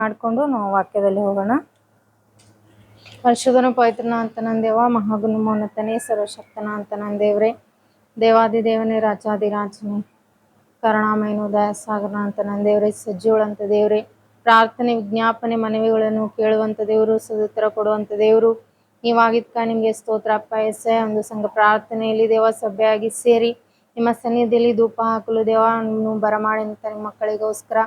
ಮಾಡಿಕೊಂಡು ನಾವು ವಾಕ್ಯದಲ್ಲಿ ಹೋಗೋಣ. ಪರಿಶುದ್ಧನ ಪವಿತ್ರನ ಅಂತ ನನ್ನ ದೇವ, ಮಹಾಗುಣಮೋನ್ನತನೇ, ಸರ್ವಶಕ್ತನ ಅಂತ ನನ್ನ ದೇವ್ರೆ, ದೇವಾದಿದೇವನೇ, ರಾಜಾದಿರಾಜನೇ, ಕರುಣಾಮಯನು, ದಯಾಸಾಗರನ ಅಂತ ನನ್ನ ದೇವ್ರೆ, ಸಜ್ಜುಗಳಂತ ದೇವ್ರೆ, ಪ್ರಾರ್ಥನೆ ವಿಜ್ಞಾಪನೆ ಮನವಿಗಳನ್ನು ಕೇಳುವಂಥ ದೇವರು, ಸದುತ್ತರ ಕೊಡುವಂಥ ದೇವರು ನೀವಾಗಿದ್ಕ ನಿಮಗೆ ಸ್ತೋತ್ರ ಅಪ್ಪ. ಎಸ್ಸೆ ಒಂದು ಸಂಘ ಪ್ರಾರ್ಥನೆಯಲ್ಲಿ ದೇವ ಸಭೆಯಾಗಿ ಸೇರಿ ನಿಮ್ಮ ಸನ್ನಿಧಿಯಲ್ಲಿ ಧೂಪ ಹಾಕಲು ದೇವ ನೀವು ಬರಮಾಡಿದಂಥ ನಿಮ್ಮ ಮಕ್ಕಳಿಗೋಸ್ಕರ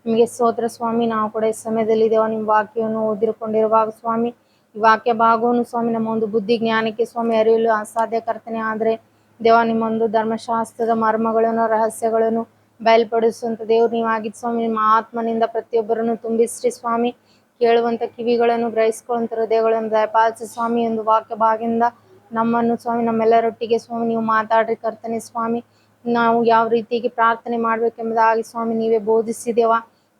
ನಿಮಗೆ ಸ್ತೋತ್ರ ಸ್ವಾಮಿ. ನಾವು ಕೂಡ ಈ ಸಮಯದಲ್ಲಿ ದೇವ ನಿಮ್ಮ ವಾಕ್ಯವನ್ನು ಓದಿಕೊಂಡಿರುವಾಗ ಸ್ವಾಮಿ, ಈ ವಾಕ್ಯ ಭಾಗವನ್ನು ಸ್ವಾಮಿ ನಮ್ಮ ಒಂದು ಬುದ್ಧಿ ಜ್ಞಾನಕ್ಕೆ ಸ್ವಾಮಿ ಅರಿಯಲು ಅಸಾಧ್ಯ ಕರ್ತನೆ. ಆದರೆ ದೇವ ನಿಮ್ಮೊಂದು ಧರ್ಮಶಾಸ್ತ್ರದ ಮರ್ಮಗಳನ್ನು ರಹಸ್ಯಗಳನ್ನು ಬಯಲ್ಪಡಿಸುವಂಥ ದೇವ್ರು ನೀವಾಗಿದ್ದು ಸ್ವಾಮಿ. ನಿಮ್ಮ ಆತ್ಮನಿಂದ ಪ್ರತಿಯೊಬ್ಬರನ್ನು ತುಂಬಿಸ್ರಿ ಸ್ವಾಮಿ. ಕೇಳುವಂಥ ಕಿವಿಗಳನ್ನು ಗ್ರಹಿಸ್ಕೊಳ್ಳುವಂಥ ಹೃದಯಗಳನ್ನು ದಯಪಾಲಿಸಿ ಸ್ವಾಮಿ. ಒಂದು ವಾಕ್ಯ ಭಾಗದಿಂದ ನಮ್ಮನ್ನು ಸ್ವಾಮಿ ನಮ್ಮೆಲ್ಲರೊಟ್ಟಿಗೆ ಸ್ವಾಮಿ ನೀವು ಮಾತಾಡ್ರಿ ಕರ್ತನೆ ಸ್ವಾಮಿ. ನಾವು ಯಾವ ರೀತಿಯಾಗಿ ಪ್ರಾರ್ಥನೆ ಮಾಡ್ಬೇಕೆಂಬುದಾಗಿ ಸ್ವಾಮಿ ನೀವೇ ಬೋಧಿಸಿದೇವ.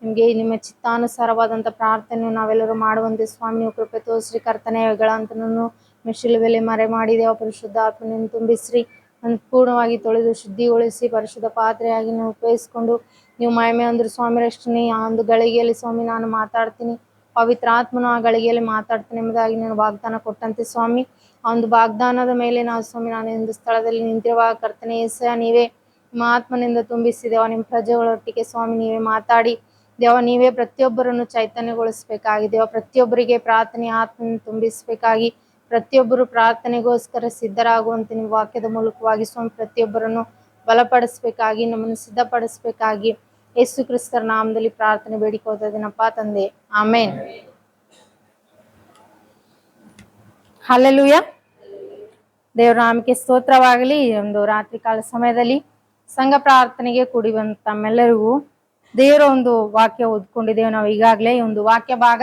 ನಿಮಗೆ ನಿಮ್ಮ ಚಿತ್ತಾನುಸಾರವಾದಂಥ ಪ್ರಾರ್ಥನೆ ನಾವೆಲ್ಲರೂ ಮಾಡುವಂತೆ ಸ್ವಾಮಿ ನೀವು ಕೃಪೆ ತೋರಿಸ್ರಿ ಕರ್ತನೆಗಳಂತನೂ ಮಿಶಿಲುವೆಲೆ ಮರೆ ಮಾಡಿದೇವ. ಪರಿಶುದ್ಧ ಆತ್ಮನಿಂದ ತುಂಬಿಸ್ರಿ, ಪೂರ್ಣವಾಗಿ ತೊಳೆದು ಶುದ್ಧಿಗೊಳಿಸಿ ಪರಿಶುದ್ಧ ಪಾತ್ರೆಯಾಗಿ ನೀವು ಉಪಯೋಗಿಸ್ಕೊಂಡು ನೀವು ಮಹಿಮೆ ಅಂದ್ರೆ ಸ್ವಾಮಿ ರಕ್ಷಣೆ ಆ ಒಂದು ಗಳಿಗೆಯಲ್ಲಿ ಸ್ವಾಮಿ ನಾನು ಮಾತಾಡ್ತೀನಿ, ಪವಿತ್ರ ಆತ್ಮನು ಆ ಗಳಿಗೆಯಲ್ಲಿ ಮಾತಾಡ್ತೀನಿ ಎಂಬುದಾಗಿ ನಾನು ವಾಗ್ದಾನ ಕೊಟ್ಟಂತೆ ಸ್ವಾಮಿ. ಆ ಒಂದು ವಾಗ್ದಾನದ ಮೇಲೆ ನಾವು ಸ್ವಾಮಿ ನಾನು ಒಂದು ಸ್ಥಳದಲ್ಲಿ ನಿಂತಿರುವಾಗ ಕರ್ತನೆ ಯೇಸಯ್ಯ ನೀವೇ ನಿಮ್ಮ ಆತ್ಮನಿಂದ ತುಂಬಿಸಿದೇವ. ನಿಮ್ಮ ಪ್ರಜೆಗಳೊಟ್ಟಿಗೆ ಸ್ವಾಮಿ ನೀವೇ ಮಾತಾಡಿ ದೇವ, ನೀವೇ ಪ್ರತಿಯೊಬ್ಬರನ್ನು ಚೈತನ್ಯಗೊಳಿಸ್ಬೇಕಾಗಿ ದೇವ, ಪ್ರತಿಯೊಬ್ಬರಿಗೆ ಪ್ರಾರ್ಥನೆ ಆತ್ಮನ ತುಂಬಿಸ್ಬೇಕಾಗಿ, ಪ್ರತಿಯೊಬ್ಬರು ಪ್ರಾರ್ಥನೆಗೋಸ್ಕರ ಸಿದ್ಧರಾಗುವಂತೆ ನಿಮ್ಮ ವಾಕ್ಯದ ಮೂಲಕವಾಗಿ ಸ್ವಾಮಿ ಪ್ರತಿಯೊಬ್ಬರನ್ನು ಬಲಪಡಿಸ್ಬೇಕಾಗಿ, ನಮ್ಮನ್ನು ಸಿದ್ಧಪಡಿಸ್ಬೇಕಾಗಿ ಯೇಸು ಕ್ರಿಸ್ತರ ನಾಮದಲ್ಲಿ ಪ್ರಾರ್ಥನೆ ಬೇಡಿಕೋತೇನಪ್ಪ ತಂದೆ, ಆಮೇನ್. ಹಲ್ಲೆಲೂಯಾ. ದೇವರ ನಾಮಕ್ಕೆ ಸ್ತೋತ್ರವಾಗಲಿ. ಒಂದು ರಾತ್ರಿ ಕಾಲ ಸಮಯದಲ್ಲಿ ಸಂಘ ಪ್ರಾರ್ಥನೆಗೆ ಕೂಡಿ ಬಂದ ತಮ್ಮೆಲ್ಲರಿಗೂ ದೇವರ ಒಂದು ವಾಕ್ಯ ಓದ್ಕೊಂಡಿದ್ದೇವೆ ನಾವು ಈಗಾಗಲೇ. ಈ ಒಂದು ವಾಕ್ಯ ಭಾಗ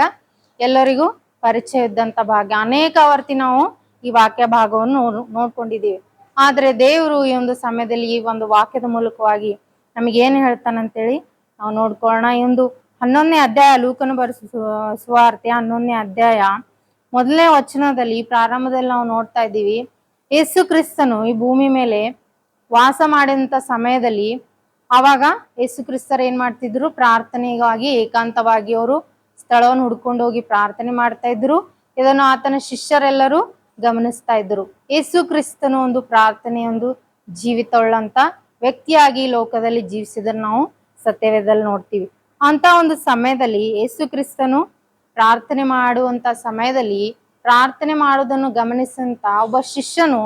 ಎಲ್ಲರಿಗೂ ಪರಿಚಯ ಇದ್ದಂಥ ಭಾಗ. ಅನೇಕ ವರ್ತಿ ನಾವು ಈ ವಾಕ್ಯ ಭಾಗವನ್ನು ನೋಡ್ಕೊಂಡಿದ್ದೀವಿ. ಆದರೆ ದೇವರು ಈ ಒಂದು ಸಮಯದಲ್ಲಿ ಈ ಒಂದು ವಾಕ್ಯದ ಮೂಲಕವಾಗಿ ನಮಗೆ ಏನು ಹೇಳ್ತಾನಂತೇಳಿ ನಾವು ನೋಡ್ಕೊಳ್ಳೋಣ. ಈ ಒಂದು 11ನೇ ಅಧ್ಯಾಯ, ಲೂಕನು ಬರೆಸಿದ ಸುವಾರ್ತೆ 11ನೇ ಅಧ್ಯಾಯ 1ನೇ ವಚನದಲ್ಲಿ ಪ್ರಾರಂಭದಲ್ಲಿ ನಾವು ನೋಡ್ತಾ ಇದ್ದೀವಿ, ಯೇಸು ಕ್ರಿಸ್ತನು ಈ ಭೂಮಿ ಮೇಲೆ ವಾಸ ಮಾಡಿದಂಥ ಸಮಯದಲ್ಲಿ ಆವಾಗ ಯೇಸು ಕ್ರಿಸ್ತರು ಏನ್ ಮಾಡ್ತಿದ್ರು, ಪ್ರಾರ್ಥನೆಗಾಗಿ ಏಕಾಂತವಾಗಿ ಅವರು ಸ್ಥಳವನ್ನು ಹುಡ್ಕೊಂಡು ಹೋಗಿ ಪ್ರಾರ್ಥನೆ ಮಾಡ್ತಾ ಇದ್ರು. ಇದನ್ನು ಆತನ ಶಿಷ್ಯರೆಲ್ಲರೂ ಗಮನಿಸ್ತಾ ಇದ್ರು. ಯೇಸು ಕ್ರಿಸ್ತನು ಒಂದು ಪ್ರಾರ್ಥನೆ ಒಂದು ಜೀವಿತವುಳ್ಳಂತ ವ್ಯಕ್ತಿಯಾಗಿ ಲೋಕದಲ್ಲಿ ಜೀವಿಸಿದ್ರೆ ನಾವು ಸತ್ಯವೇದದಲ್ಲಿ ನೋಡ್ತೀವಿ. ಅಂತ ಒಂದು ಸಮಯದಲ್ಲಿ ಯೇಸು ಕ್ರಿಸ್ತನು ಪ್ರಾರ್ಥನೆ ಮಾಡುವಂತ ಸಮಯದಲ್ಲಿ ಪ್ರಾರ್ಥನೆ ಮಾಡೋದನ್ನು ಗಮನಿಸಂತ ಒಬ್ಬ ಶಿಷ್ಯನು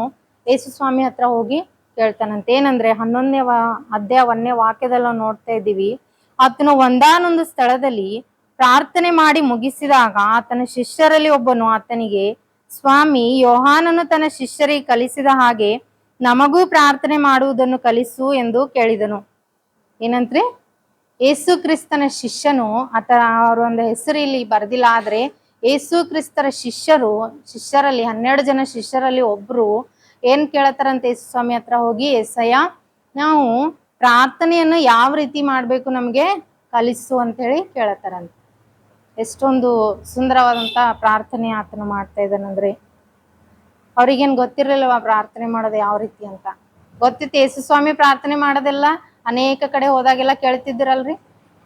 ಯೇಸು ಸ್ವಾಮಿ ಹತ್ರ ಹೋಗಿ ಕೇಳ್ತಾನಂತೆ. ಏನಂದ್ರೆ 11ನೇ ಅಧ್ಯಾಯ 1ನೇ ವಾಕ್ಯದಲ್ಲಿ ನಾವು ನೋಡ್ತಾ ಇದ್ದೀವಿ, ಆತನು ಒಂದಾನೊಂದು ಸ್ಥಳದಲ್ಲಿ ಪ್ರಾರ್ಥನೆ ಮಾಡಿ ಮುಗಿಸಿದಾಗ ಆತನ ಶಿಷ್ಯರಲ್ಲಿ ಒಬ್ಬನು ಆತನಿಗೆ, ಸ್ವಾಮಿ, ಯೋಹಾನನು ತನ್ನ ಶಿಷ್ಯರಿಗೆ ಕಲಿಸಿದ ಹಾಗೆ ನಮಗೂ ಪ್ರಾರ್ಥನೆ ಮಾಡುವುದನ್ನು ಕಲಿಸು ಎಂದು ಕೇಳಿದನು. ಏನಂದ್ರೆ ಯೇಸು ಕ್ರಿಸ್ತನ ಶಿಷ್ಯನು, ಅವರ ಒಂದು ಹೆಸರು ಇಲ್ಲಿ ಬರ್ದಿಲ್ಲ, ಆದ್ರೆ ಯೇಸು ಕ್ರಿಸ್ತರ ಶಿಷ್ಯರಲ್ಲಿ 12 ಜನ ಶಿಷ್ಯರಲ್ಲಿ ಒಬ್ರು ಏನ್ ಕೇಳತ್ತಾರಂತ ಯೇಸು ಸ್ವಾಮಿ ಹತ್ರ ಹೋಗಿ, ಯೇಸಯ್ಯ, ನಾವು ಪ್ರಾರ್ಥನೆಯನ್ನು ಯಾವ ರೀತಿ ಮಾಡ್ಬೇಕು ನಮ್ಗೆ ಕಲಿಸು ಅಂತ ಹೇಳಿ ಕೇಳತ್ತಾರಂತ. ಎಷ್ಟೊಂದು ಸುಂದರವಾದಂತ ಪ್ರಾರ್ಥನೆ ಆತನು ಮಾಡ್ತಾ ಇದ್ದಾನಂದ್ರೆ, ಅವ್ರಿಗೇನ್ ಗೊತ್ತಿರಲಿಲ್ಲವ ಪ್ರಾರ್ಥನೆ ಮಾಡೋದು ಯಾವ ರೀತಿ ಅಂತ. ಗೊತ್ತಿತ್ತು ಯೇಸು ಸ್ವಾಮಿ ಪ್ರಾರ್ಥನೆ ಮಾಡೋದೆಲ್ಲ ಅನೇಕ ಕಡೆ ಹೋದಾಗೆಲ್ಲ ಕೇಳ್ತಿದ್ರಲ್ರಿ.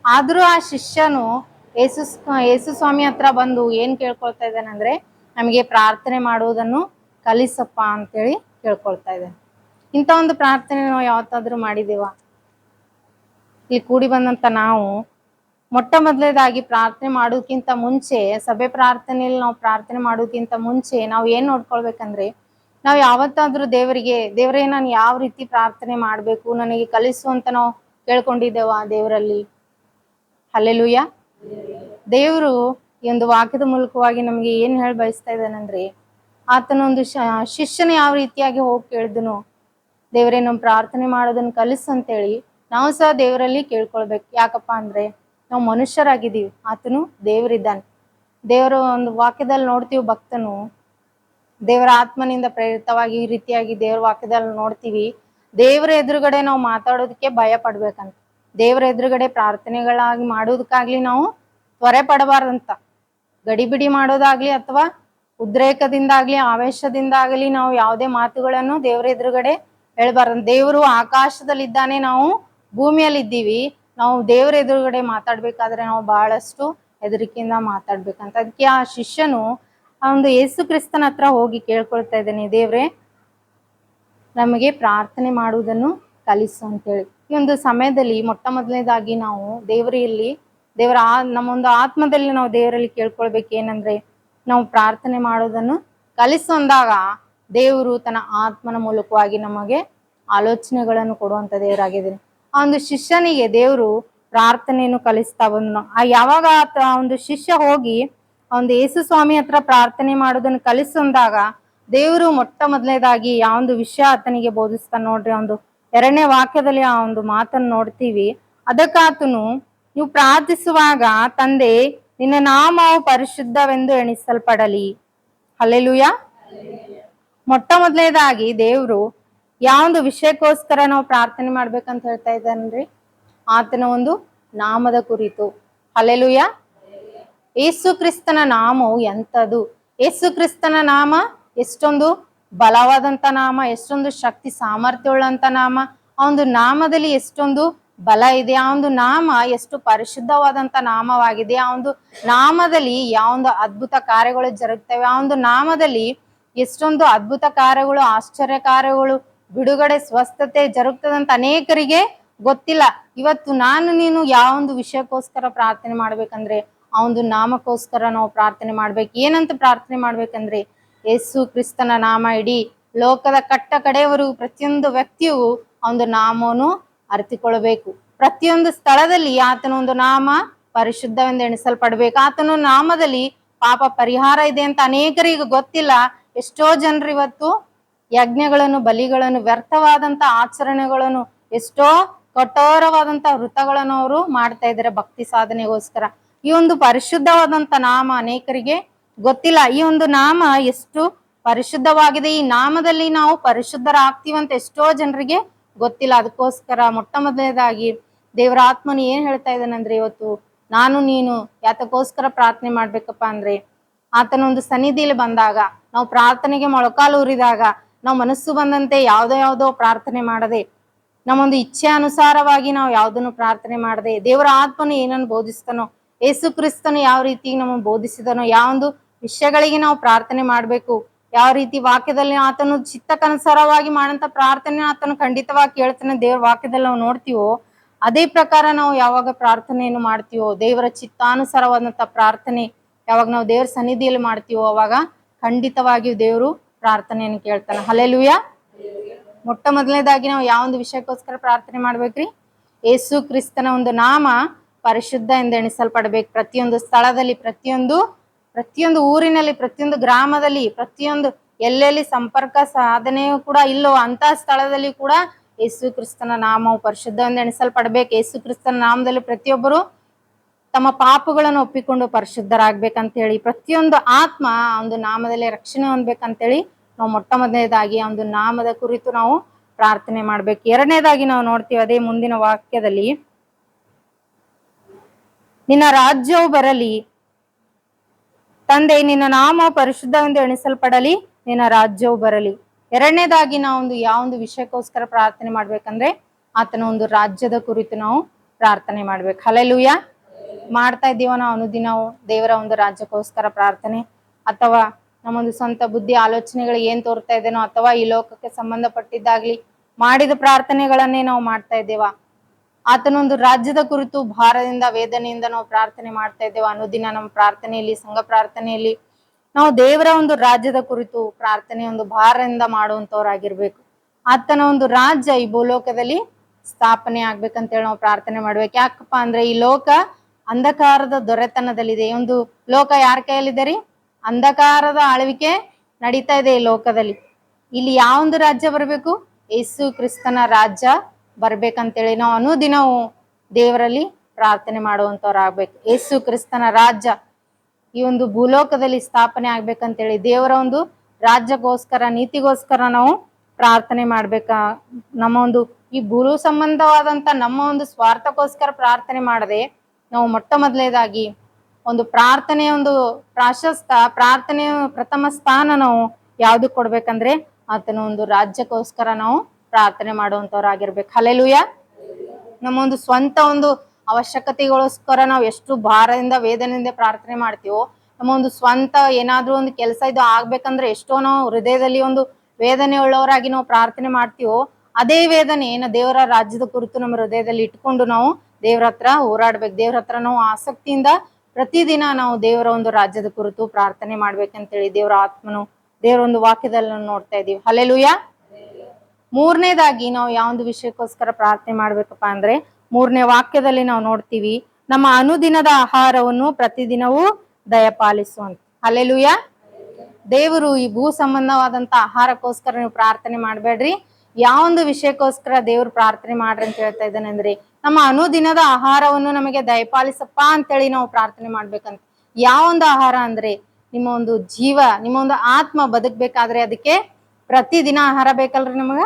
ಆದ್ರೂ ಆ ಶಿಷ್ಯನು ಯೇಸು ಸ್ವಾಮಿ ಹತ್ರ ಬಂದು ಏನ್ ಕೇಳ್ಕೊಳ್ತಾ ಇದ್ದಾನಂದ್ರೆ, ನಮಗೆ ಪ್ರಾರ್ಥನೆ ಮಾಡುವುದನ್ನು ಕಲಿಸಪ್ಪ ಅಂತೇಳಿ ಕೇಳ್ಕೊಳ್ತಾ ಇದ್ದಾನೆ. ಇಂಥ ಒಂದು ಪ್ರಾರ್ಥನೆ ನಾವು ಯಾವತ್ತಾದ್ರೂ ಮಾಡಿದೇವ? ಇಲ್ಲಿ ಕೂಡಿ ಬಂದಂತ ನಾವು ಮೊಟ್ಟ ಮೊದಲೇದಾಗಿ ಪ್ರಾರ್ಥನೆ ಮಾಡೋದಕ್ಕಿಂತ ಮುಂಚೆ, ಸಭೆ ಪ್ರಾರ್ಥನೆಯಲ್ಲಿ ನಾವು ಪ್ರಾರ್ಥನೆ ಮಾಡೋದಕ್ಕಿಂತ ಮುಂಚೆ ನಾವು ಏನ್ ನೋಡ್ಕೊಳ್ಬೇಕಂದ್ರೆ, ನಾವು ಯಾವತ್ತಾದ್ರೂ ದೇವರೇ ನಾನು ಯಾವ ರೀತಿ ಪ್ರಾರ್ಥನೆ ಮಾಡ್ಬೇಕು ನನಗೆ ಕಲಿಸು ಅಂತ ನಾವು ಕೇಳ್ಕೊಂಡಿದ್ದೇವ ದೇವರಲ್ಲಿ? ಹಲ್ಲೆಲೂಯಾ. ದೇವರು ಈ ಒಂದು ವಾಕ್ಯದ ಮೂಲಕವಾಗಿ ನಮ್ಗೆ ಏನ್ ಹೇಳಿ ಬಯಸ್ತಾ ಇದ್ದಾನಂದ್ರೆ, ಆತನೊಂದು ಶಿಷ್ಯನ ಯಾವ ರೀತಿಯಾಗಿ ಹೋಗಿ ಕೇಳಿದನು, ದೇವರೇ ನಮ್ಮ ಪ್ರಾರ್ಥನೆ ಮಾಡೋದನ್ನ ಕಲಿಸು ಅಂತೇಳಿ ನಾವು ಸಹ ದೇವರಲ್ಲಿ ಕೇಳ್ಕೊಳ್ಬೇಕು. ಯಾಕಪ್ಪ ಅಂದ್ರೆ ನಾವು ಮನುಷ್ಯರಾಗಿದ್ದೀವಿ, ಆತನು ದೇವರಿದ್ದಾನೆ. ದೇವರ ಒಂದು ವಾಕ್ಯದಲ್ಲಿ ನೋಡ್ತೀವಿ, ಭಕ್ತನು ದೇವರ ಆತ್ಮನಿಂದ ಪ್ರೇರಿತವಾಗಿ ಈ ರೀತಿಯಾಗಿ ದೇವರ ವಾಕ್ಯದಲ್ಲಿ ನೋಡ್ತೀವಿ, ದೇವರ ಎದುರುಗಡೆ ನಾವು ಮಾತಾಡೋದಕ್ಕೆ ಭಯ ಪಡ್ಬೇಕಂತ. ದೇವರ ಎದುರುಗಡೆ ಪ್ರಾರ್ಥನೆಗಳಾಗಿ ಮಾಡೋದಕ್ಕಾಗ್ಲಿ ನಾವು ತ್ವರೆ ಪಡಬಾರ್ದಂತ. ಗಡಿಬಿಡಿ ಮಾಡೋದಾಗ್ಲಿ ಅಥವಾ ಉದ್ರೇಕದಿಂದಾಗ್ಲಿ ಆವೇಶದಿಂದಾಗಲಿ ನಾವು ಯಾವುದೇ ಮಾತುಗಳನ್ನು ದೇವರ ಎದುರುಗಡೆ ಹೇಳ್ಬಾರ್ದು. ದೇವರು ಆಕಾಶದಲ್ಲಿದ್ದಾನೆ, ನಾವು ಭೂಮಿಯಲ್ಲಿ ಇದ್ದೀವಿ. ನಾವು ದೇವರ ಎದುರುಗಡೆ ಮಾತಾಡ್ಬೇಕಾದ್ರೆ ನಾವು ಬಹಳಷ್ಟು ಹೆದರಿಕೆಯಿಂದ ಮಾತಾಡ್ಬೇಕಂತ. ಅದಕ್ಕೆ ಆ ಶಿಷ್ಯನು ಆ ಒಂದು ಯೇಸು ಕ್ರಿಸ್ತನ ಹತ್ರ ಹೋಗಿ ಕೇಳ್ಕೊಳ್ತಾ ಇದ್ದಾನೆ, ದೇವ್ರೆ ನಮಗೆ ಪ್ರಾರ್ಥನೆ ಮಾಡುವುದನ್ನು ಕಲಿಸು ಅಂತೇಳಿ. ಈ ಒಂದು ಸಮಯದಲ್ಲಿ ಮೊಟ್ಟ ಮೊದಲನೇದಾಗಿ ನಾವು ದೇವರಲ್ಲಿ ನಮ್ಮೊಂದು ಆತ್ಮದಲ್ಲಿ ನಾವು ದೇವರಲ್ಲಿ ಕೇಳ್ಕೊಳ್ಬೇಕು ಏನಂದ್ರೆ, ನಾವು ಪ್ರಾರ್ಥನೆ ಮಾಡೋದನ್ನು ಕಲಿಸು ಅಂದಾಗ ದೇವರು ತನ್ನ ಆತ್ಮನ ಮೂಲಕವಾಗಿ ನಮಗೆ ಆಲೋಚನೆಗಳನ್ನು ಕೊಡುವಂತ ದೇವರಾಗಿದ್ದಾನೆ. ಆ ಒಂದು ಶಿಷ್ಯನಿಗೆ ದೇವರು ಪ್ರಾರ್ಥನೆಯನ್ನು ಕಲಿಸ್ತಾ ಬಂದನು. ಯಾವಾಗ ಆ ಒಂದು ಶಿಷ್ಯ ಹೋಗಿ ಆ ಒಂದು ಯೇಸು ಸ್ವಾಮಿ ಹತ್ರ ಪ್ರಾರ್ಥನೆ ಮಾಡೋದನ್ನು ಕಲಿಸು ಅಂದಾಗ ದೇವರು ಮೊಟ್ಟ ಮೊದಲನೇದಾಗಿ ಆ ಒಂದು ವಿಷಯ ಆತನಿಗೆ ಬೋಧಿಸ್ತಾನೆ ನೋಡ್ರಿ. ಒಂದು 2ನೇ ವಾಕ್ಯದಲ್ಲಿ ಆ ಒಂದು ಮಾತನ್ನು ನೋಡ್ತೀವಿ. ಅದಕ್ಕಾತನು, ನೀವು ಪ್ರಾರ್ಥಿಸುವಾಗ ತಂದೆ ನಿನ್ನ ನಾಮವು ಪರಿಶುದ್ಧವೆಂದು ಎಣಿಸಲ್ಪಡಲಿ. ಹಲ್ಲೆಲೂಯಾ. ಮೊಟ್ಟ ಮೊದಲನೇದಾಗಿ ದೇವ್ರು ಯಾವೊಂದು ವಿಷಯಕ್ಕೋಸ್ಕರ ನಾವು ಪ್ರಾರ್ಥನೆ ಮಾಡ್ಬೇಕಂತ ಹೇಳ್ತಾ ಇದ್ದಾನ್ರಿ, ಆತನ ಒಂದು ನಾಮದ ಕುರಿತು. ಹಲ್ಲೆಲೂಯಾ. ಯೇಸು ಕ್ರಿಸ್ತನ ನಾಮವು ಎಂಥದ್ದು, ಯೇಸು ಕ್ರಿಸ್ತನ ನಾಮ ಎಷ್ಟೊಂದು ಬಲವಾದಂತ ನಾಮ, ಎಷ್ಟೊಂದು ಶಕ್ತಿ ಸಾಮರ್ಥ್ಯವುಳ್ಳಂತ ನಾಮ. ಆ ಒಂದು ನಾಮದಲ್ಲಿ ಎಷ್ಟೊಂದು ಬಲ ಇದೆ. ಆ ಒಂದು ನಾಮ ಎಷ್ಟು ಪರಿಶುದ್ಧವಾದಂತ ನಾಮವಾಗಿದೆ. ಆ ಒಂದು ನಾಮದಲ್ಲಿ ಯಾವೊಂದು ಅದ್ಭುತ ಕಾರ್ಯಗಳು ಜರುಗ್ತವೆ. ಆ ಒಂದು ನಾಮದಲ್ಲಿ ಎಷ್ಟೊಂದು ಅದ್ಭುತ ಕಾರ್ಯಗಳು, ಆಶ್ಚರ್ಯ ಕಾರ್ಯಗಳು, ಬಿಡುಗಡೆ, ಸ್ವಸ್ಥತೆ ಜರುಗ್ತದಂತ ಅನೇಕರಿಗೆ ಗೊತ್ತಿಲ್ಲ. ಇವತ್ತು ನಾನು ನೀನು ಯಾವೊಂದು ವಿಷಯಕ್ಕೋಸ್ಕರ ಪ್ರಾರ್ಥನೆ ಮಾಡ್ಬೇಕಂದ್ರೆ ಆ ಒಂದು ನಾಮಕ್ಕೋಸ್ಕರ ನಾವು ಪ್ರಾರ್ಥನೆ ಮಾಡ್ಬೇಕು. ಏನಂತ ಪ್ರಾರ್ಥನೆ ಮಾಡ್ಬೇಕಂದ್ರೆ, ಯೇಸು ಕ್ರಿಸ್ತನ ನಾಮ ಇಡೀ ಲೋಕದ ಕಟ್ಟ ಕಡೆಯವರೆಗೂ ಪ್ರತಿಯೊಂದು ವ್ಯಕ್ತಿಯು ಆ ಒಂದು ನಾಮವನ್ನು ಅರಿತುಕೊಳ್ಬೇಕು. ಪ್ರತಿಯೊಂದು ಸ್ಥಳದಲ್ಲಿ ಆತನ ಒಂದು ನಾಮ ಪರಿಶುದ್ಧವೆಂದು ಎಣಿಸಲ್ಪಡ್ಬೇಕು. ಆತನ ನಾಮದಲ್ಲಿ ಪಾಪ ಪರಿಹಾರ ಇದೆ ಅಂತ ಅನೇಕರಿಗೆ ಗೊತ್ತಿಲ್ಲ. ಎಷ್ಟೋ ಜನರು ಇವತ್ತು ಯಜ್ಞಗಳನ್ನು, ಬಲಿಗಳನ್ನು, ವ್ಯರ್ಥವಾದಂತ ಆಚರಣೆಗಳನ್ನು, ಎಷ್ಟೋ ಕಠೋರವಾದಂತ ವೃತಗಳನ್ನು ಅವರು ಮಾಡ್ತಾ ಇದ್ದಾರೆ ಭಕ್ತಿ ಸಾಧನೆಗೋಸ್ಕರ. ಈ ಒಂದು ಪರಿಶುದ್ಧವಾದಂತ ನಾಮ ಅನೇಕರಿಗೆ ಗೊತ್ತಿಲ್ಲ. ಈ ಒಂದು ನಾಮ ಎಷ್ಟು ಪರಿಶುದ್ಧವಾಗಿದೆ, ಈ ನಾಮದಲ್ಲಿ ನಾವು ಪರಿಶುದ್ಧರಾಗ್ತೀವಂತ ಎಷ್ಟೋ ಜನರಿಗೆ ಗೊತ್ತಿಲ್ಲ. ಅದಕ್ಕೋಸ್ಕರ ಮೊಟ್ಟ ಮೊದಲನೇದಾಗಿ ದೇವರ ಆತ್ಮನು ಏನ್ ಹೇಳ್ತಾ ಇದ್ದಾನಂದ್ರೆ, ಇವತ್ತು ನಾನು ನೀನು ಯಾತಕ್ಕೋಸ್ಕರ ಪ್ರಾರ್ಥನೆ ಮಾಡ್ಬೇಕಪ್ಪ ಅಂದ್ರೆ, ಆತನ ಒಂದು ಸನ್ನಿಧಿಯಲ್ಲಿ ಬಂದಾಗ, ನಾವು ಪ್ರಾರ್ಥನೆಗೆ ಮೊಳಕಾಲು ಊರಿದಾಗ, ನಾವು ಮನಸ್ಸು ಬಂದಂತೆ ಯಾವುದೋ ಪ್ರಾರ್ಥನೆ ಮಾಡದೆ, ನಮ್ಮೊಂದು ಇಚ್ಛೆ ಅನುಸಾರವಾಗಿ ನಾವು ಯಾವುದನ್ನು ಪ್ರಾರ್ಥನೆ ಮಾಡದೆ, ದೇವರ ಆತ್ಮನು ಏನನ್ನು ಬೋಧಿಸ್ತಾನೋ, ಯೇಸು ಕ್ರಿಸ್ತನು ಯಾವ ರೀತಿ ನಮಗೆ ಬೋಧಿಸಿದನೋ, ಯಾವೊಂದು ವಿಷಯಗಳಿಗೆ ನಾವು ಪ್ರಾರ್ಥನೆ ಮಾಡ್ಬೇಕು, ಯಾವ ರೀತಿ ವಾಕ್ಯದಲ್ಲಿ ಆತನು ಚಿತ್ತಕ್ಕನುಸಾರವಾಗಿ ಮಾಡಂತ ಪ್ರಾರ್ಥನೆ ಆತನು ಖಂಡಿತವಾಗಿ ಕೇಳ್ತಾನೆ. ದೇವರ ವಾಕ್ಯದಲ್ಲಿ ನಾವು ನೋಡ್ತೀವೋ ಅದೇ ಪ್ರಕಾರ ನಾವು ಯಾವಾಗ ಪ್ರಾರ್ಥನೆಯನ್ನು ಮಾಡ್ತೀವೋ, ದೇವರ ಚಿತ್ತಾನುಸಾರವಾದಂತ ಪ್ರಾರ್ಥನೆ ಯಾವಾಗ ನಾವು ದೇವರ ಸನ್ನಿಧಿಯಲ್ಲಿ ಮಾಡ್ತೀವೋ ಅವಾಗ ಖಂಡಿತವಾಗಿಯೂ ದೇವರು ಪ್ರಾರ್ಥನೆಯನ್ನು ಕೇಳ್ತಾನೆ. ಹಲ್ಲೆಲೂಯಾ. ಮೊಟ್ಟ ಮೊದಲನೇದಾಗಿ ನಾವು ಯಾವೊಂದು ವಿಷಯಕ್ಕೋಸ್ಕರ ಪ್ರಾರ್ಥನೆ ಮಾಡ್ಬೇಕ್ರಿ, ಯೇಸು ಕ್ರಿಸ್ತನ ಒಂದು ನಾಮ ಪರಿಶುದ್ಧ ಎಂದು ಎಣಿಸಲ್ಪಡ್ಬೇಕು. ಪ್ರತಿಯೊಂದು ಸ್ಥಳದಲ್ಲಿ, ಪ್ರತಿಯೊಂದು ಊರಿನಲ್ಲಿ, ಪ್ರತಿಯೊಂದು ಗ್ರಾಮದಲ್ಲಿ, ಪ್ರತಿಯೊಂದು ಎಲ್ಲೆಲ್ಲಿ ಸಂಪರ್ಕ ಸಾಧನೆಯೂ ಕೂಡ ಇಲ್ಲೋ ಅಂತ ಸ್ಥಳದಲ್ಲಿ ಕೂಡ ಯೇಸು ಕ್ರಿಸ್ತನ ನಾಮವು ಪರಿಶುದ್ಧ ಎಂದು ಎಣಿಸಲ್ಪಡ್ಬೇಕು. ಯೇಸು ಕ್ರಿಸ್ತನ ನಾಮದಲ್ಲಿ ಪ್ರತಿಯೊಬ್ಬರು ತಮ್ಮ ಪಾಪಗಳನ್ನು ಒಪ್ಪಿಕೊಂಡು ಪರಿಶುದ್ಧರಾಗ್ಬೇಕಂತ ಹೇಳಿ, ಪ್ರತಿಯೊಂದು ಆತ್ಮ ಆ ಒಂದು ನಾಮದಲ್ಲಿ ರಕ್ಷಣೆ ಹೊಂದ್ಬೇಕಂತೇಳಿ ನಾವು ಮೊಟ್ಟ ಮೊದಲನೇದಾಗಿ ಆ ಒಂದು ನಾಮದ ಕುರಿತು ನಾವು ಪ್ರಾರ್ಥನೆ ಮಾಡ್ಬೇಕು. 2ನೇದಾಗಿ ನಾವು ನೋಡ್ತೀವಿ ಅದೇ ಮುಂದಿನ ವಾಕ್ಯದಲ್ಲಿ, ನಿನ್ನ ರಾಜ್ಯವು ಬರಲಿ, ತಂದೆ ನಿನ್ನ ನಾಮ ಪರಿಶುದ್ಧವೆಂದು ಎಣಿಸಲ್ಪಡಲಿ, ನಿನ್ನ ರಾಜ್ಯವು ಬರಲಿ. 2ನೇದಾಗಿ ನಾವೊಂದು ಯಾವೊಂದು ವಿಷಯಕ್ಕೋಸ್ಕರ ಪ್ರಾರ್ಥನೆ ಮಾಡ್ಬೇಕಂದ್ರೆ ಆತನ ಒಂದು ರಾಜ್ಯದ ಕುರಿತು ನಾವು ಪ್ರಾರ್ಥನೆ ಮಾಡ್ಬೇಕು. ಹಲ್ಲೆಲೂಯಾ. ಮಾಡ್ತಾ ಇದ್ದೀವ ನಾವು ಅನುದಿನವು ದೇವರ ಒಂದು ರಾಜ್ಯಕ್ಕೋಸ್ಕರ ಪ್ರಾರ್ಥನೆ, ಅಥವಾ ನಮ್ಮೊಂದು ಸ್ವಂತ ಬುದ್ಧಿ ಆಲೋಚನೆಗಳಿಗೆ ಏನ್ ತೋರ್ತಾ ಇದ್ದೇನೋ, ಅಥವಾ ಈ ಲೋಕಕ್ಕೆ ಸಂಬಂಧಪಟ್ಟಿದ್ದಾಗ್ಲಿ ಮಾಡಿದ ಪ್ರಾರ್ಥನೆಗಳನ್ನೇ ನಾವು ಮಾಡ್ತಾ ಇದ್ದೇವಾ, ಆತನೊಂದು ರಾಜ್ಯದ ಕುರಿತು ಭಾರದಿಂದ ವೇದನೆಯಿಂದ ನಾವು ಪ್ರಾರ್ಥನೆ ಮಾಡ್ತಾ ಇದ್ದೇವೆ. ಅನುದಿನ ನಮ್ಮ ಪ್ರಾರ್ಥನೆಯಲ್ಲಿ, ಸಂಘ ಪ್ರಾರ್ಥನೆಯಲ್ಲಿ ನಾವು ದೇವರ ಒಂದು ರಾಜ್ಯದ ಕುರಿತು ಪ್ರಾರ್ಥನೆ ಒಂದು ಭಾರದಿಂದ ಮಾಡುವಂತವ್ರಾಗಿರ್ಬೇಕು. ಆತನ ಒಂದು ರಾಜ್ಯ ಈ ಭೂಲೋಕದಲ್ಲಿ ಸ್ಥಾಪನೆ ಆಗ್ಬೇಕಂತೇಳಿ ನಾವು ಪ್ರಾರ್ಥನೆ ಮಾಡ್ಬೇಕು. ಯಾಕಪ್ಪ ಅಂದ್ರೆ ಈ ಲೋಕ ಅಂಧಕಾರದ ದೊರೆತನದಲ್ಲಿದೆ. ಈ ಒಂದು ಲೋಕ ಯಾರ ಕೈಯಲ್ಲಿದೆ ರೀ? ಅಂಧಕಾರದ ಆಳ್ವಿಕೆ ನಡೀತಾ ಇದೆ ಈ ಲೋಕದಲ್ಲಿ. ಇಲ್ಲಿ ಯಾವೊಂದು ರಾಜ್ಯ ಬರ್ಬೇಕು? ಯೇಸು ಕ್ರಿಸ್ತನ ರಾಜ್ಯ ಬರ್ಬೇಕಂತೇಳಿ ನಾವು ಅನುದಿನವು ದೇವರಲ್ಲಿ ಪ್ರಾರ್ಥನೆ ಮಾಡುವಂತವ್ರಾಗ್ಬೇಕು. ಯೇಸು ಕ್ರಿಸ್ತನ ರಾಜ್ಯ ಈ ಒಂದು ಭೂಲೋಕದಲ್ಲಿ ಸ್ಥಾಪನೆ ಆಗ್ಬೇಕಂತೇಳಿ ದೇವರ ಒಂದು ರಾಜ್ಯಕ್ಕೋಸ್ಕರ, ನೀತಿಗೋಸ್ಕರ ನಾವು ಪ್ರಾರ್ಥನೆ ಮಾಡ್ಬೇಕ. ನಮ್ಮ ಒಂದು ಈ ಭೂ ಸಂಬಂಧವಾದಂತ ನಮ್ಮ ಒಂದು ಸ್ವಾರ್ಥಕ್ಕೋಸ್ಕರ ಪ್ರಾರ್ಥನೆ ಮಾಡದೆ, ನಾವು ಮೊಟ್ಟ ಮೊದಲನೇದಾಗಿ ಒಂದು ಪ್ರಾರ್ಥನೆಯ ಒಂದು ಪ್ರಾರ್ಥನೆಯ ಪ್ರಥಮ ಸ್ಥಾನ ನಾವು ಯಾವ್ದಕ್ ಕೊಡ್ಬೇಕಂದ್ರೆ ಆತನ ಒಂದು ರಾಜ್ಯಕ್ಕೋಸ್ಕರ ನಾವು ಪ್ರಾರ್ಥನೆ ಮಾಡುವಂತವ್ರಾಗಿರ್ಬೇಕು. ಹಲ್ಲೆಲೂಯಾ. ನಮ್ಮ ಒಂದು ಸ್ವಂತ ಒಂದು ಅವಶ್ಯಕತೆಗೋಸ್ಕರ ನಾವು ಎಷ್ಟು ಭಾರದಿಂದ ವೇದನೆಯಿಂದ ಪ್ರಾರ್ಥನೆ ಮಾಡ್ತೀವೋ, ನಮ್ಮ ಒಂದು ಸ್ವಂತ ಏನಾದ್ರೂ ಒಂದು ಕೆಲಸ ಇದು ಆಗ್ಬೇಕಂದ್ರೆ ಎಷ್ಟೋ ನಾವು ಹೃದಯದಲ್ಲಿ ಒಂದು ವೇದನೆ ಉಳ್ಳವರಾಗಿ ನಾವು ಪ್ರಾರ್ಥನೆ ಮಾಡ್ತೀವೋ, ಅದೇ ವೇದನೆ ದೇವರ ರಾಜ್ಯದ ಕುರಿತು ನಮ್ಮ ಹೃದಯದಲ್ಲಿ ಇಟ್ಕೊಂಡು ನಾವು ದೇವ್ರ ಹತ್ರ ಹೋರಾಡ್ಬೇಕು. ದೇವ್ರ ಹತ್ರ ನಾವು ಆಸಕ್ತಿಯಿಂದ ಪ್ರತಿದಿನ ನಾವು ದೇವರ ಒಂದು ರಾಜ್ಯದ ಕುರಿತು ಪ್ರಾರ್ಥನೆ ಮಾಡ್ಬೇಕಂತೇಳಿ ದೇವರ ಆತ್ಮನು ದೇವರ ಒಂದು ವಾಕ್ಯದಲ್ಲಿ ನಾವು ನೋಡ್ತಾ ಇದೀವಿ. ಹಲ್ಲೆಲೂಯಾ. ಮೂರನೇದಾಗಿ ನಾವು ಯಾವೊಂದು ವಿಷಯಕ್ಕೋಸ್ಕರ ಪ್ರಾರ್ಥನೆ ಮಾಡ್ಬೇಕಪ್ಪ ಅಂದ್ರೆ, ಮೂರನೇ ವಾಕ್ಯದಲ್ಲಿ ನಾವು ನೋಡ್ತೀವಿ, ನಮ್ಮ ಅನುದಿನದ ಆಹಾರವನ್ನು ಪ್ರತಿದಿನವೂ ದಯಪಾಲಿಸುವಂತ. ಹಲ್ಲೆಲೂಯಾ. ದೇವರು ಈ ಭೂ ಸಂಬಂಧವಾದಂತ ಆಹಾರಕ್ಕೋಸ್ಕರ ನೀವು ಪ್ರಾರ್ಥನೆ ಮಾಡ್ಬೇಡ್ರಿ, ಯಾವೊಂದು ವಿಷಯಕ್ಕೋಸ್ಕರ ದೇವ್ರು ಪ್ರಾರ್ಥನೆ ಮಾಡ್ರಿ ಅಂತ ಹೇಳ್ತಾ ಇದ್ದಾನೆ ಅಂದ್ರೆ, ನಮ್ಮ ಅನುದಿನದ ಆಹಾರವನ್ನು ನಮಗೆ ದಯಪಾಲಿಸಪ್ಪ ಅಂತೇಳಿ ನಾವು ಪ್ರಾರ್ಥನೆ ಮಾಡ್ಬೇಕಂತ. ಯಾವೊಂದು ಆಹಾರ ಅಂದ್ರೆ, ನಿಮ್ಮ ಒಂದು ಜೀವ, ನಿಮ್ಮ ಒಂದು ಆತ್ಮ ಬದುಕ್ಬೇಕಾದ್ರೆ ಅದಕ್ಕೆ ಪ್ರತಿದಿನ ಆಹಾರ ಬೇಕಲ್ರಿ ನಮಗ.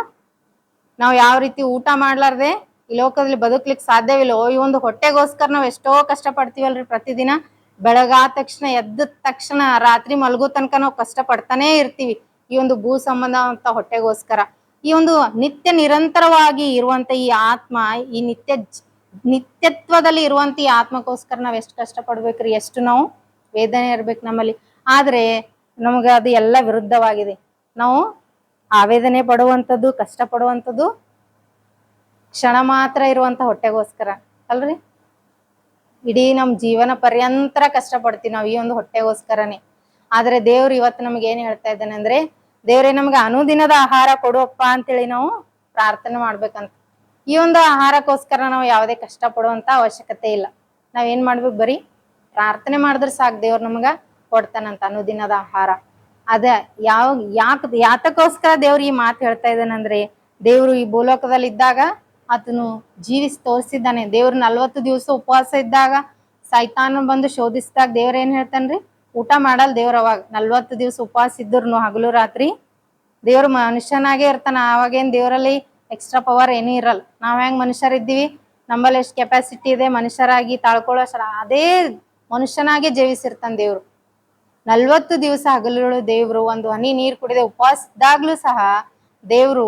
ನಾವು ಯಾವ ರೀತಿ ಊಟ ಮಾಡ್ಲಾರ್ದೆ ಈ ಲೋಕದಲ್ಲಿ ಬದುಕ್ಲಿಕ್ಕೆ ಸಾಧ್ಯವಿಲ್ಲ. ಈ ಒಂದು ಹೊಟ್ಟೆಗೋಸ್ಕರ ನಾವು ಎಷ್ಟೋ ಕಷ್ಟ ಪಡ್ತೀವಲ್ರಿ ಪ್ರತಿದಿನ. ಬೆಳಗಾದ ತಕ್ಷಣ ಎದ್ದ ತಕ್ಷಣ ರಾತ್ರಿ ಮಲಗೋ ತನಕ ನಾವು ಕಷ್ಟ ಪಡ್ತಾನೆ ಇರ್ತೀವಿ ಈ ಒಂದು ಭೂ ಸಂಬಂಧ ಅಂತ ಹೊಟ್ಟೆಗೋಸ್ಕರ. ಈ ಒಂದು ನಿತ್ಯ ನಿರಂತರವಾಗಿ ಇರುವಂತ ಈ ಆತ್ಮ, ಈ ನಿತ್ಯತ್ವದಲ್ಲಿ ಇರುವಂತ ಈ ಆತ್ಮಕ್ಕೋಸ್ಕರ ನಾವ್ ಎಷ್ಟು ಕಷ್ಟ ಪಡ್ಬೇಕ್ರಿ, ಎಷ್ಟು ನಾವು ವೇದನೆ ಇರ್ಬೇಕು ನಮ್ಮಲ್ಲಿ. ಆದ್ರೆ ನಮ್ಗ ಅದು ಎಲ್ಲ ವಿರುದ್ಧವಾಗಿದೆ. ನಾವು ಆವೇದನೆ ಪಡುವಂಥದ್ದು, ಕಷ್ಟ ಪಡುವಂಥದ್ದು ಕ್ಷಣ ಮಾತ್ರ ಇರುವಂತ ಹೊಟ್ಟೆಗೋಸ್ಕರ ಅಲ್ರಿ. ಇಡೀ ನಮ್ ಜೀವನ ಪರ್ಯಂತರ ಕಷ್ಟ ಪಡ್ತೀವಿ ನಾವು ಈ ಒಂದು ಹೊಟ್ಟೆಗೋಸ್ಕರನೇ. ಆದ್ರೆ ದೇವ್ರು ಇವತ್ತು ನಮ್ಗೆ ಏನ್ ಹೇಳ್ತಾ ಇದ್ದಾನೆ ಅಂದ್ರೆ, ದೇವ್ರೇ ನಮ್ಗೆ ಅನುದಿನದ ಆಹಾರ ಕೊಡುವಪ್ಪ ಅಂತೇಳಿ ನಾವು ಪ್ರಾರ್ಥನೆ ಮಾಡ್ಬೇಕಂತ. ಈ ಒಂದು ಆಹಾರಕ್ಕೋಸ್ಕರ ನಾವು ಯಾವುದೇ ಕಷ್ಟ ಪಡುವಂತ ಅವಶ್ಯಕತೆ ಇಲ್ಲ. ನಾವೇನ್ ಮಾಡ್ಬೇಕು, ಬರೀ ಪ್ರಾರ್ಥನೆ ಮಾಡಿದ್ರೆ ಸಾಕು, ದೇವ್ರು ನಮ್ಗ ಕೊಡ್ತಾನಂತ ಅನುದಿನದ ಆಹಾರ. ಅದ ಯಾತಕ್ಕೋಸ್ಕರ ದೇವ್ರು ಈ ಮಾತು ಹೇಳ್ತಾ ಇದ್ದಾನಂದ್ರೆ, ದೇವ್ರು ಈ ಭೂಲೋಕದಲ್ಲಿ ಇದ್ದಾಗ ಆತನು ಜೀವಿಸಿ ತೋರಿಸಿದ್ದಾನೆ. ದೇವ್ರು 40 ದಿವಸ ಉಪವಾಸ ಇದ್ದಾಗ ಸೈತಾನ ಬಂದು ಶೋಧಿಸಿದಾಗ ದೇವ್ರ ಏನ್ ಹೇಳ್ತಾನ್ರಿ, ಊಟ ಮಾಡಲ್ ದೇವ್ರ. ಅವಾಗ 40 ದಿವಸ ಉಪವಾಸ ಇದ್ರು ಹಗಲು ರಾತ್ರಿ ದೇವ್ರು ಮನುಷ್ಯನಾಗೆ ಇರ್ತಾನ. ಅವಾಗೇನ್ ದೇವ್ರಲ್ಲಿ ಎಕ್ಸ್ಟ್ರಾ ಪವರ್ ಏನೂ ಇರಲ್ಲ. ನಾವ್ ಹೆಂಗ್ ಮನುಷ್ಯರಿದ್ದೀವಿ, ನಮ್ಮಲ್ಲಿ ಎಷ್ಟು ಕೆಪಾಸಿಟಿ ಇದೆ ಮನುಷ್ಯರಾಗಿ ತಾಳ್ಕೊಳ್ಳೋ ಅದೇ ಮನುಷ್ಯನಾಗೆ ಜೀವಿಸಿರ್ತಾನ ದೇವ್ರು. 40 ದಿವಸ ಹಗಲು ದೇವ್ರು ಒಂದು ಹನಿ ನೀರ್ ಕುಡಿದೆ ಉಪವಾಸ ಇದ್ದಾಗ್ಲೂ ಸಹ ದೇವ್ರು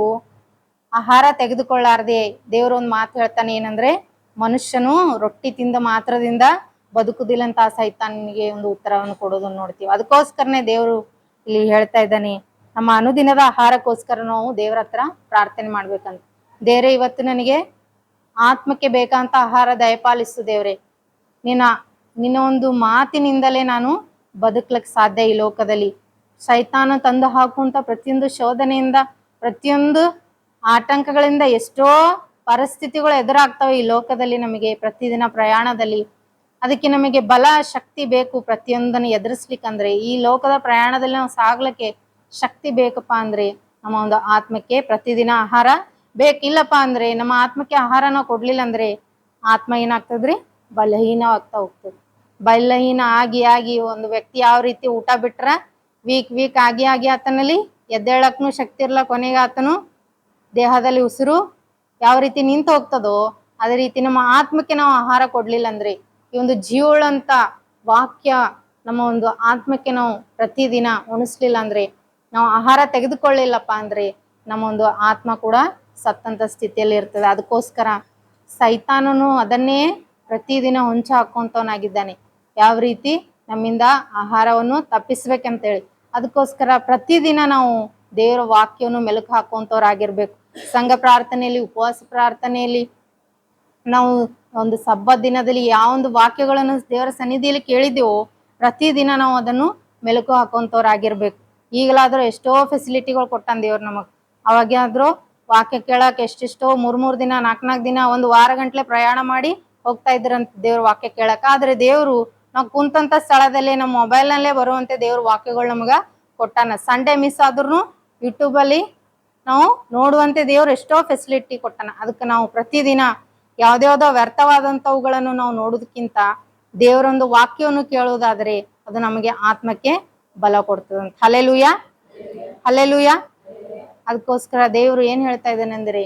ಆಹಾರ ತೆಗೆದುಕೊಳ್ಳಾರ್ದೆ ದೇವ್ರು ಒಂದ್ ಮಾತು ಹೇಳ್ತಾನೆ, ಏನಂದ್ರೆ, ಮನುಷ್ಯನು ರೊಟ್ಟಿ ತಿಂದ ಮಾತ್ರದಿಂದ ಬದುಕುದಿಲ್ಲ ಅಂತ ಆ ಸೈತಾನಿಗೆ ಒಂದು ಉತ್ತರವನ್ನು ಕೊಡೋದನ್ನ ನೋಡ್ತೀವಿ. ಅದಕ್ಕೋಸ್ಕರನೇ ದೇವ್ರು ಇಲ್ಲಿ ಹೇಳ್ತಾ ಇದ್ದಾನೆ, ನಮ್ಮ ಅನುದಿನದ ಆಹಾರಕ್ಕೋಸ್ಕರ ನಾವು ದೇವ್ರ ಹತ್ರ ಪ್ರಾರ್ಥನೆ ಮಾಡ್ಬೇಕಂತ. ದೇವ್ರೆ, ಇವತ್ತು ನನಗೆ ಆತ್ಮಕ್ಕೆ ಬೇಕಂತ ಆಹಾರ ದಯಪಾಲಿಸು ದೇವ್ರೆ. ನಿನ್ನ ಒಂದು ಮಾತಿನಿಂದಲೇ ನಾನು ಬದುಕ್ಲಿಕ್ಕೆ ಸಾಧ್ಯ ಈ ಲೋಕದಲ್ಲಿ. ಸೈತಾನ ತಂದು ಹಾಕುವಂತ ಪ್ರತಿಯೊಂದು ಶೋಧನೆಯಿಂದ, ಪ್ರತಿಯೊಂದು ಆತಂಕಗಳಿಂದ ಎಷ್ಟೋ ಪರಿಸ್ಥಿತಿಗಳು ಎದುರಾಗ್ತವೆ ಈ ಲೋಕದಲ್ಲಿ ನಮಗೆ ಪ್ರತಿದಿನ ಪ್ರಯಾಣದಲ್ಲಿ. ಅದಕ್ಕೆ ನಮಗೆ ಬಲ, ಶಕ್ತಿ ಬೇಕು ಪ್ರತಿಯೊಂದನ್ನು ಎದುರಿಸ್ಲಿಕ್ಕಂದ್ರೆ. ಈ ಲೋಕದ ಪ್ರಯಾಣದಲ್ಲಿ ನಾವು ಸಾಗ್ಲಿಕ್ಕೆ ಶಕ್ತಿ ಬೇಕಪ್ಪ ಅಂದ್ರೆ ನಮ್ಮ ಒಂದು ಆತ್ಮಕ್ಕೆ ಪ್ರತಿದಿನ ಆಹಾರ ಬೇಕಿಲ್ಲಪ್ಪ ಅಂದ್ರೆ, ನಮ್ಮ ಆತ್ಮಕ್ಕೆ ಆಹಾರ ನಾವು ಕೊಡ್ಲಿಲ್ಲ ಅಂದ್ರೆ ಆತ್ಮ ಏನಾಗ್ತದ್ರಿ, ಬಲಹೀನವಾಗ್ತಾ ಹೋಗ್ತದೆ. ಬಲಹೀನ ಆಗಿ ಆಗಿ ಒಂದು ವ್ಯಕ್ತಿ ಯಾವ ರೀತಿ ಊಟ ಬಿಟ್ರ ವೀಕ್ ಆಗಿ ಆತನಲ್ಲಿ ಎದ್ದೇಳಕ್ನು ಶಕ್ತಿ ಇರ್ಲ, ಕೊನೆಗೆ ಆತನು ದೇಹದಲ್ಲಿ ಉಸಿರು ಯಾವ ರೀತಿ ನಿಂತು ಹೋಗ್ತದೋ ಅದೇ ರೀತಿ ನಮ್ಮ ಆತ್ಮಕ್ಕೆ ನಾವು ಆಹಾರ ಕೊಡ್ಲಿಲ್ಲ ಅಂದ್ರೆ, ಈ ಒಂದು ಜೀವಳಂತ ವಾಕ್ಯ ನಮ್ಮ ಒಂದು ಆತ್ಮಕ್ಕೆ ನಾವು ಪ್ರತಿದಿನ ಉಣಿಸ್ಲಿಲ್ಲ ಅಂದ್ರೆ, ನಾವು ಆಹಾರ ತೆಗೆದುಕೊಳ್ಳಿಲ್ಲಪ್ಪ ಅಂದ್ರೆ ನಮ್ಮ ಒಂದು ಆತ್ಮ ಕೂಡ ಸತ್ತಂತ ಸ್ಥಿತಿಯಲ್ಲಿ ಇರ್ತದೆ. ಅದಕ್ಕೋಸ್ಕರ ಸೈತಾನನು ಅದನ್ನೇ ಪ್ರತಿದಿನ ಹೊಂಚ ಹಾಕುವಂತವನಾಗಿದ್ದಾನೆ, ಯಾವ ರೀತಿ ನಮ್ಮಿಂದ ಆಹಾರವನ್ನು ತಪ್ಪಿಸ್ಬೇಕಂತೇಳಿ. ಅದಕ್ಕೋಸ್ಕರ ಪ್ರತಿದಿನ ನಾವು ದೇವರ ವಾಕ್ಯವನ್ನು ಮೆಲುಕು ಹಾಕುವಂತವ್ರಾಗಿರ್ಬೇಕು. ಸಂಘ ಪ್ರಾರ್ಥನೆಯಲ್ಲಿ, ಉಪವಾಸ ಪ್ರಾರ್ಥನೆಯಲ್ಲಿ, ನಾವು ಒಂದು ಸಬ್ಬತ್ ದಿನದಲ್ಲಿ ಯಾವೊಂದು ವಾಕ್ಯಗಳನ್ನು ದೇವರ ಸನ್ನಿಧಿಯಲ್ಲಿ ಕೇಳಿದೆವೋ ಪ್ರತಿದಿನ ನಾವು ಅದನ್ನು ಮೆಲುಕು ಹಾಕುವಂತವ್ರಾಗಿರ್ಬೇಕು. ಈಗಲಾದ್ರೂ ಎಷ್ಟೋ ಫೆಸಿಲಿಟಿಗಳು ಕೊಟ್ಟಾನ ದೇವ್ರು ನಮಗ್. ಅವಾಗಾದ್ರೂ ವಾಕ್ಯ ಕೇಳಕ್ ಎಷ್ಟೆಷ್ಟೋ 3 ದಿನ 4 ದಿನ 1 ವಾರ ಗಂಟ್ಲೆ ಪ್ರಯಾಣ ಮಾಡಿ ಹೋಗ್ತಾ ಇದ್ರಂತ ದೇವ್ರ ವಾಕ್ಯ ಕೇಳಕ್. ಆದ್ರೆ ದೇವ್ರು ನಾವು ಕುಂತಂತ ಸ್ಥಳದಲ್ಲೇ ನಮ್ಮ ಮೊಬೈಲ್ ನಲ್ಲೇ ಬರುವಂತೆ ದೇವ್ರ ವಾಕ್ಯಗಳು ನಮಗ ಕೊಟ್ಟಾನ. ಸಂಡೇ ಮಿಸ್ ಆದ್ರೂ ಯೂಟ್ಯೂಬ್ ಅಲ್ಲಿ ನಾವು ನೋಡುವಂತೆ ದೇವ್ರು ಎಷ್ಟೋ ಫೆಸಿಲಿಟಿ ಕೊಟ್ಟಾನ. ಅದಕ್ಕೆ ನಾವು ಪ್ರತಿದಿನ ಯಾವ್ದ್ಯಾವ್ದೋ ವ್ಯರ್ಥವಾದಂತವುಗಳನ್ನು ನಾವು ನೋಡೋದಕ್ಕಿಂತ ದೇವರೊಂದು ವಾಕ್ಯವನ್ನು ಕೇಳುವುದಾದ್ರೆ ಅದು ನಮಗೆ ಆತ್ಮಕ್ಕೆ ಬಲ ಕೊಡ್ತದಂತ. Hallelujah, hallelujah. ಅದಕ್ಕೋಸ್ಕರ ದೇವ್ರು ಏನ್ ಹೇಳ್ತಾ ಇದ್ದಾನೆಂದ್ರೆ,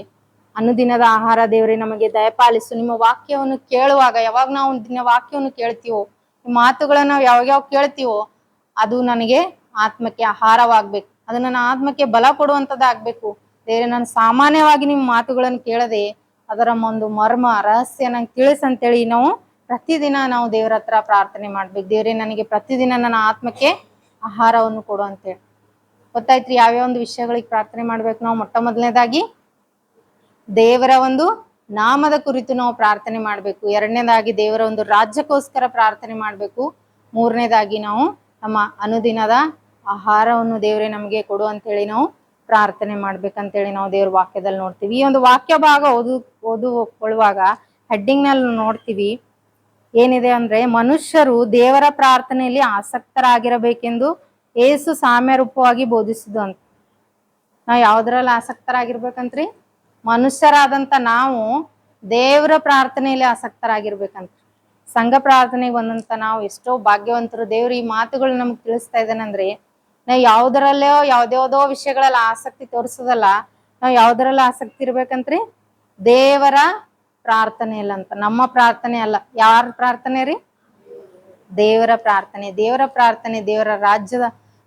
ಅನುದಿನದ ಆಹಾರ ದೇವ್ರೆ ನಮಗೆ ದಯಪಾಲಿಸು. ನಿಮ್ಮ ವಾಕ್ಯವನ್ನು ಕೇಳುವಾಗ, ಯಾವಾಗ ನಾವು ನಿನ್ನ ವಾಕ್ಯವನ್ನು ಕೇಳ್ತೀವೋ, ನಿಮ್ಮ ಮಾತುಗಳನ್ನ ನಾವು ಯಾವಾಗ ಕೇಳ್ತೀವೋ ಅದು ನನಗೆ ಆತ್ಮಕ್ಕೆ ಆಹಾರವಾಗ್ಬೇಕು, ಅದು ನನ್ನ ಆತ್ಮಕ್ಕೆ ಬಲ ಕೊಡುವಂತದ್ದಾಗ್ಬೇಕು. ದೇವ್ರೆ, ನಾನು ಸಾಮಾನ್ಯವಾಗಿ ನಿಮ್ಮ ಮಾತುಗಳನ್ನು ಕೇಳದೆ ಅದರ ಒಂದು ಮರ್ಮ ರಹಸ್ಯ ನಂಗೆ ತಿಳಿಸಂತೇಳಿ ನಾವು ಪ್ರತಿದಿನ ನಾವು ದೇವ್ರ ಹತ್ರ ಪ್ರಾರ್ಥನೆ ಮಾಡ್ಬೇಕು. ದೇವ್ರೇ ನನಗೆ ಪ್ರತಿದಿನ ನನ್ನ ಆತ್ಮಕ್ಕೆ ಆಹಾರವನ್ನು ಕೊಡು ಅಂತೇಳಿ. ಗೊತ್ತಾಯ್ತ್ರಿ ಯಾವ್ಯಾವ ಒಂದು ವಿಷಯಗಳಿಗೆ ಪ್ರಾರ್ಥನೆ ಮಾಡ್ಬೇಕು ನಾವು? ಮೊಟ್ಟ ಮೊದಲನೇದಾಗಿ ದೇವರ ಒಂದು ನಾಮದ ಕುರಿತು ನಾವು ಪ್ರಾರ್ಥನೆ ಮಾಡ್ಬೇಕು. ಎರಡನೇದಾಗಿ ದೇವರ ಒಂದು ರಾಜ್ಯಕ್ಕೋಸ್ಕರ ಪ್ರಾರ್ಥನೆ ಮಾಡ್ಬೇಕು. ಮೂರನೇದಾಗಿ ನಾವು ನಮ್ಮ ಅನುದಿನದ ಆಹಾರವನ್ನು ದೇವರೇ ನಮಗೆ ಕೊಡು ಅಂತೇಳಿ ನಾವು ಪ್ರಾರ್ಥನೆ ಮಾಡ್ಬೇಕಂತೇಳಿ ನಾವು ದೇವ್ರ ವಾಕ್ಯದಲ್ಲಿ ನೋಡ್ತೀವಿ. ಈ ಒಂದು ವಾಕ್ಯ ಭಾಗ ಓದುಕೊಳ್ಳುವಾಗ ಹೆಡ್ಡಿಂಗ್ ನಲ್ಲಿ ನೋಡ್ತೀವಿ ಏನಿದೆ ಅಂದ್ರೆ, ಮನುಷ್ಯರು ದೇವರ ಪ್ರಾರ್ಥನೆಯಲ್ಲಿ ಆಸಕ್ತರಾಗಿರಬೇಕೆಂದು ಏಸು ಸಾಮ್ಯ ರೂಪವಾಗಿ ಬೋಧಿಸಿದ್ದು ಅಂತ. ನಾವು ಯಾವ್ದ್ರಲ್ಲಿ ಆಸಕ್ತರಾಗಿರ್ಬೇಕಂತ್ರಿ? ಮನುಷ್ಯರಾದಂತ ನಾವು ದೇವರ ಪ್ರಾರ್ಥನೆಯಲ್ಲಿ ಆಸಕ್ತರಾಗಿರ್ಬೇಕಂತ. ಸಂಘ ಪ್ರಾರ್ಥನೆಗೆ ಬಂದಂತ ನಾವು ಎಷ್ಟೋ ಭಾಗ್ಯವಂತರು. ದೇವ್ರು ಈ ಮಾತುಗಳು ನಮ್ಗೆ ತಿಳಿಸ್ತಾ ಇದ್ದಾನಂದ್ರೆ, ನಾವು ಯಾವ್ದ್ರಲ್ಲೋ ಯಾವ್ದ್ಯಾವ್ದೋ ವಿಷಯಗಳಲ್ಲಿ ಆಸಕ್ತಿ ತೋರಿಸೋದಲ್ಲ, ನಾವು ಯಾವ್ದ್ರಲ್ಲಿ ಆಸಕ್ತಿ ಇರ್ಬೇಕಂತ್ರಿ? ದೇವರ ಪ್ರಾರ್ಥನೆಯಲ್ಲ ಅಂತ. ನಮ್ಮ ಪ್ರಾರ್ಥನೆ ಅಲ್ಲ. ಯಾರ ಪ್ರಾರ್ಥನೆ ರೀ? ದೇವರ ಪ್ರಾರ್ಥನೆ. ದೇವರ ಪ್ರಾರ್ಥನೆ, ದೇವರ ರಾಜ್ಯದ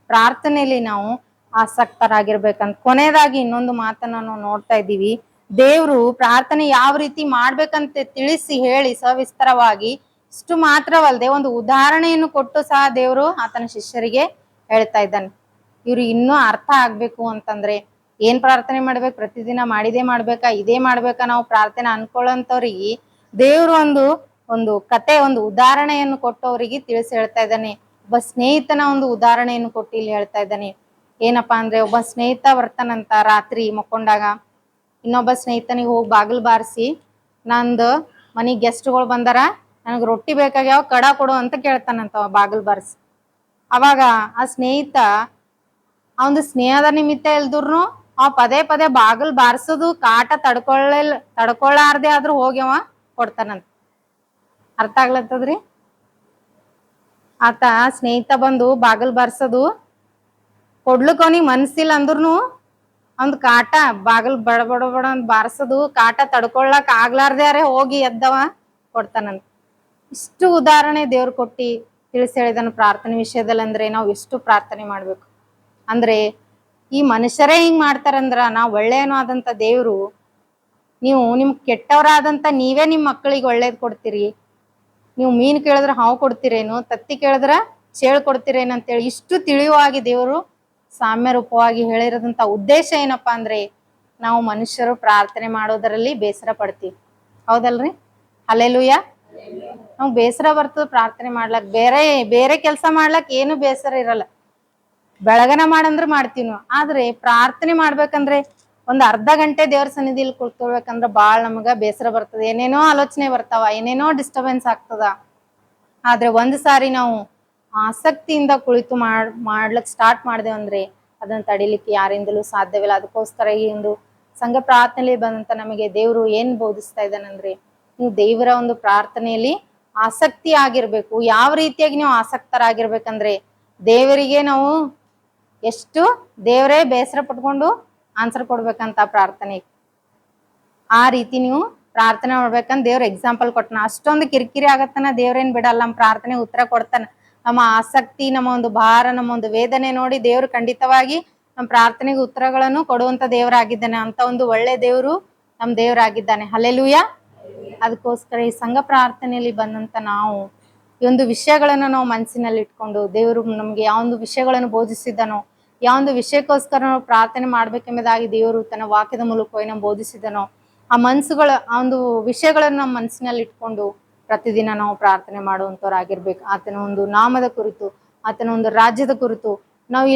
ಪ್ರಾರ್ಥನೆಯಲ್ಲಿ ನಾವು ಆಸಕ್ತರಾಗಿರ್ಬೇಕಂತ. ಕೊನೆಯದಾಗಿ ಇನ್ನೊಂದು ಮಾತನ್ನ ನಾವು ನೋಡ್ತಾ ಇದ್ದೀವಿ. ದೇವ್ರು ಪ್ರಾರ್ಥನೆ ಯಾವ ರೀತಿ ಮಾಡ್ಬೇಕಂತ ತಿಳಿಸಿ ಹೇಳಿ ಸವಿಸ್ತರವಾಗಿ ಇಷ್ಟು ಮಾತ್ರವಲ್ಲದೆ ಒಂದು ಉದಾಹರಣೆಯನ್ನು ಕೊಟ್ಟು ಸಹ ದೇವರು ಆತನ ಶಿಷ್ಯರಿಗೆ ಹೇಳ್ತಾ ಇದ್ದಾನೆ. ಇವ್ರಿಗೆ ಇನ್ನೂ ಅರ್ಥ ಆಗ್ಬೇಕು ಅಂತಂದ್ರೆ ಏನ್ ಪ್ರಾರ್ಥನೆ ಮಾಡ್ಬೇಕು? ಪ್ರತಿದಿನ ಮಾಡಿದೇ ಮಾಡ್ಬೇಕಾ, ಇದೇ ಮಾಡ್ಬೇಕಾ ನಾವು ಪ್ರಾರ್ಥನೆ ಅನ್ಕೊಳ್ಳೋಂಥವ್ರಿಗೆ ದೇವ್ರು ಒಂದು ಕತೆ, ಒಂದು ಉದಾಹರಣೆಯನ್ನು ಕೊಟ್ಟು ಅವರಿಗೆ ತಿಳಿಸಿ ಹೇಳ್ತಾ ಇದ್ದಾನೆ. ಒಬ್ಬ ಸ್ನೇಹಿತನ ಒಂದು ಉದಾಹರಣೆಯನ್ನು ಕೊಟ್ಟು ಇಲ್ಲಿ ಹೇಳ್ತಾ ಇದ್ದಾನೆ. ಏನಪ್ಪಾ ಅಂದ್ರೆ, ಒಬ್ಬ ಸ್ನೇಹಿತ ಬರ್ತಾನಂತ ರಾತ್ರಿ ಮಕ್ಕೊಂಡಾಗ. ಇನ್ನೊಬ್ಬ ಸ್ನೇಹಿತನಿಗೆ ಹೋಗಿ ಬಾಗಿಲು ಬಾರಿಸಿ, ನಂದು ಮನೆಗೆ ಗೆಸ್ಟ್ಗಳು ಬಂದಾರ, ನನಗೆ ರೊಟ್ಟಿ ಬೇಕಾಗ್ಯಾವ, ಕಡ ಕೊಡು ಅಂತ ಕೇಳ್ತಾನಂತ ಬಾಗಿಲು ಬಾರಿಸಿ. ಅವಾಗ ಆ ಸ್ನೇಹಿತ ಅವನು ಸ್ನೇಹದ ನಿಮಿತ್ತ ಇಲ್ದ್ರು ಪದೇ ಪದೇ ಬಾಗಿಲು ಬಾರಿಸೋದು ಕಾಟ ತಡ್ಕೊಳ್ಳಾರ್ದೆ ಆದ್ರೂ ಹೋಗ್ಯವ ಕೊಡ್ತಾನಂತ. ಅರ್ಥ ಆಗ್ಲತ್ತದ್ರಿ? ಆತ ಸ್ನೇಹಿತ ಬಂದು ಬಾಗಿಲು ಬಾರಿಸೋದು ಕೊಡ್ಲಿಕ್ ಅವನಿಗೆ ಮನ್ಸಿಲ್ಲ ಅಂದ್ರುನು ಒಂದ್ ಕಾಟ ಬಾಗಿಲು ಬಡ ಬಡ ಬಡ ಅಂತ ಬಾರಿಸೋದು ಕಾಟ ತಡ್ಕೊಳ್ಳಕ್ ಆಗ್ಲಾರ್ದೆ ಹೋಗಿ ಎದ್ದವ ಕೊಡ್ತಾನಂತ. ಇಷ್ಟು ಉದಾಹರಣೆ ದೇವ್ರು ಕೊಟ್ಟಿ ತಿಳಿಸಿ ಹೇಳಿದನು ಪ್ರಾರ್ಥನೆ ವಿಷಯದಲ್ಲಿ. ಅಂದ್ರೆ ನಾವು ಎಷ್ಟು ಪ್ರಾರ್ಥನೆ ಮಾಡ್ಬೇಕು ಅಂದ್ರೆ, ಈ ಮನುಷ್ಯರೇ ಹಿಂಗ್ ಮಾಡ್ತಾರಂದ್ರ ನಾವು ಒಳ್ಳೆಯನೋ ಆದಂತ ದೇವ್ರು, ನೀವು ನಿಮ್ ಕೆಟ್ಟವರಾದಂತ ನೀವೇ ನಿಮ್ ಮಕ್ಕಳಿಗೆ ಒಳ್ಳೇದ್ ಕೊಡ್ತೀರಿ, ನೀವು ಮೀನು ಕೇಳಿದ್ರೆ ಹಾವು ಕೊಡ್ತೀರೇನು, ತತ್ತಿ ಕೇಳಿದ್ರ ಚೇಳು ಕೊಡ್ತೀರೇನು ಅಂತೇಳಿ ಇಷ್ಟು ತಿಳಿಯುವಾಗಿ ದೇವರು ಸಾಮ್ಯ ರೂಪವಾಗಿ ಹೇಳಿರೋದಂತ ಉದ್ದೇಶ ಏನಪ್ಪಾ ಅಂದ್ರೆ, ನಾವು ಮನುಷ್ಯರು ಪ್ರಾರ್ಥನೆ ಮಾಡೋದರಲ್ಲಿ ಬೇಸರ ಪಡ್ತೀವಿ. ಹೌದಲ್ರಿ? ಹಲ್ಲೆಲೂಯಾ. ನಾವು ಬೇಸರ ಬರ್ತದ ಪ್ರಾರ್ಥನೆ ಮಾಡ್ಲಕ್. ಬೇರೆ ಕೆಲಸ ಮಾಡ್ಲಕ್ ಏನು ಬೇಸರ ಇರಲ್ಲ. ಬೆಳಗನ ಮಾಡಂದ್ರೆ ಮಾಡ್ತೀವಿ ನಾವು. ಆದ್ರೆ ಪ್ರಾರ್ಥನೆ ಮಾಡ್ಬೇಕಂದ್ರೆ ಒಂದ್ ಅರ್ಧ ಗಂಟೆ ದೇವ್ರ ಸನ್ನಿಧಿಲಿ ಕುಳ್ಕೊಳ್ಬೇಕಂದ್ರ ಬಾಳ್ ನಮಗ ಬೇಸರ ಬರ್ತದ. ಏನೇನೋ ಆಲೋಚನೆ ಬರ್ತಾವ, ಏನೇನೋ ಡಿಸ್ಟರ್ಬೆನ್ಸ್ ಆಗ್ತದ. ಆದ್ರೆ ಒಂದ್ ಸಾರಿ ನಾವು ಆಸಕ್ತಿಯಿಂದ ಕುಳಿತು ಮಾಡ್ಲಕ್ ಸ್ಟಾರ್ಟ್ ಮಾಡ್ದೇವ್ ಅಂದ್ರೆ ಅದನ್ನ ತಡಿಲಿಕ್ಕೆ ಯಾರಿಂದಲೂ ಸಾಧ್ಯವಿಲ್ಲ. ಅದಕ್ಕೋಸ್ಕರ ಈ ಒಂದು ಸಂಘ ಪ್ರಾರ್ಥನೆಯಲ್ಲಿ ಬಂದಂತ ನಮಗೆ ದೇವ್ರು ಏನ್ ಬೋಧಿಸ್ತಾ ಇದ್ದಾನಂದ್ರೆ, ನೀವು ದೇವರ ಒಂದು ಪ್ರಾರ್ಥನೆಯಲ್ಲಿ ಆಸಕ್ತಿ ಆಗಿರ್ಬೇಕು. ಯಾವ ರೀತಿಯಾಗಿ ನೀವು ಆಸಕ್ತರಾಗಿರ್ಬೇಕಂದ್ರೆ, ದೇವರಿಗೆ ನಾವು ಎಷ್ಟು ದೇವರೇ ಬೇಸರ ಪಟ್ಕೊಂಡು ಆನ್ಸರ್ ಕೊಡ್ಬೇಕಂತ ಪ್ರಾರ್ಥನೆ, ಆ ರೀತಿ ನೀವು ಪ್ರಾರ್ಥನೆ ಮಾಡ್ಬೇಕಂತ ದೇವ್ರ ಎಕ್ಸಾಂಪಲ್ ಕೊಟ್ಟನ. ಅಷ್ಟೊಂದು ಕಿರಿಕಿರಿ ಆಗತ್ತನ ದೇವ್ರೇನ್ ಬಿಡಲ್ಲ, ನಮ್ಮ ಪ್ರಾರ್ಥನೆ ಉತ್ತರ ಕೊಡ್ತಾನ. ನಮ್ಮ ಆಸಕ್ತಿ, ನಮ್ಮ ಒಂದು ಭಾರ, ನಮ್ಮ ಒಂದು ವೇದನೆ ನೋಡಿ ದೇವ್ರು ಖಂಡಿತವಾಗಿ ನಮ್ಮ ಪ್ರಾರ್ಥನೆಗೆ ಉತ್ತರಗಳನ್ನು ಕೊಡುವಂತ ದೇವರಾಗಿದ್ದಾನೆ. ಅಂತ ಒಂದು ಒಳ್ಳೆ ದೇವ್ರು ನಮ್ ದೇವರಾಗಿದ್ದಾನೆ. ಹಲ್ಲೆಲೂಯಾ. ಅದಕ್ಕೋಸ್ಕರ ಈ ಸಂಘ ಪ್ರಾರ್ಥನೆಯಲ್ಲಿ ಬಂದಂತ ನಾವು ಈ ಒಂದು ವಿಷಯಗಳನ್ನ ನಾವು ಮನಸ್ಸಿನಲ್ಲಿ ಇಟ್ಕೊಂಡು, ದೇವರು ನಮ್ಗೆ ಯಾವೊಂದು ವಿಷಯಗಳನ್ನು ಬೋಧಿಸಿದನೋ, ಯಾವೊಂದು ವಿಷಯಕ್ಕೋಸ್ಕರ ನಾವು ಪ್ರಾರ್ಥನೆ ಮಾಡ್ಬೇಕೆಂಬುದಾಗಿ ದೇವರು ತನ್ನ ವಾಕ್ಯದ ಮೂಲಕವಾಗಿ ನಾವು ಬೋಧಿಸಿದನೋ, ಆ ಒಂದು ವಿಷಯಗಳನ್ನು ನಮ್ಮ ಮನಸ್ಸಿನಲ್ಲಿ ಇಟ್ಕೊಂಡು ಪ್ರತಿದಿನ ನಾವು ಪ್ರಾರ್ಥನೆ ಮಾಡುವಂತವ್ರಾಗಿರ್ಬೇಕು. ಆತನ ಒಂದು ನಾಮದ ಕುರಿತು, ಆತನ ಒಂದು ರಾಜ್ಯದ ಕುರಿತು ನಾವು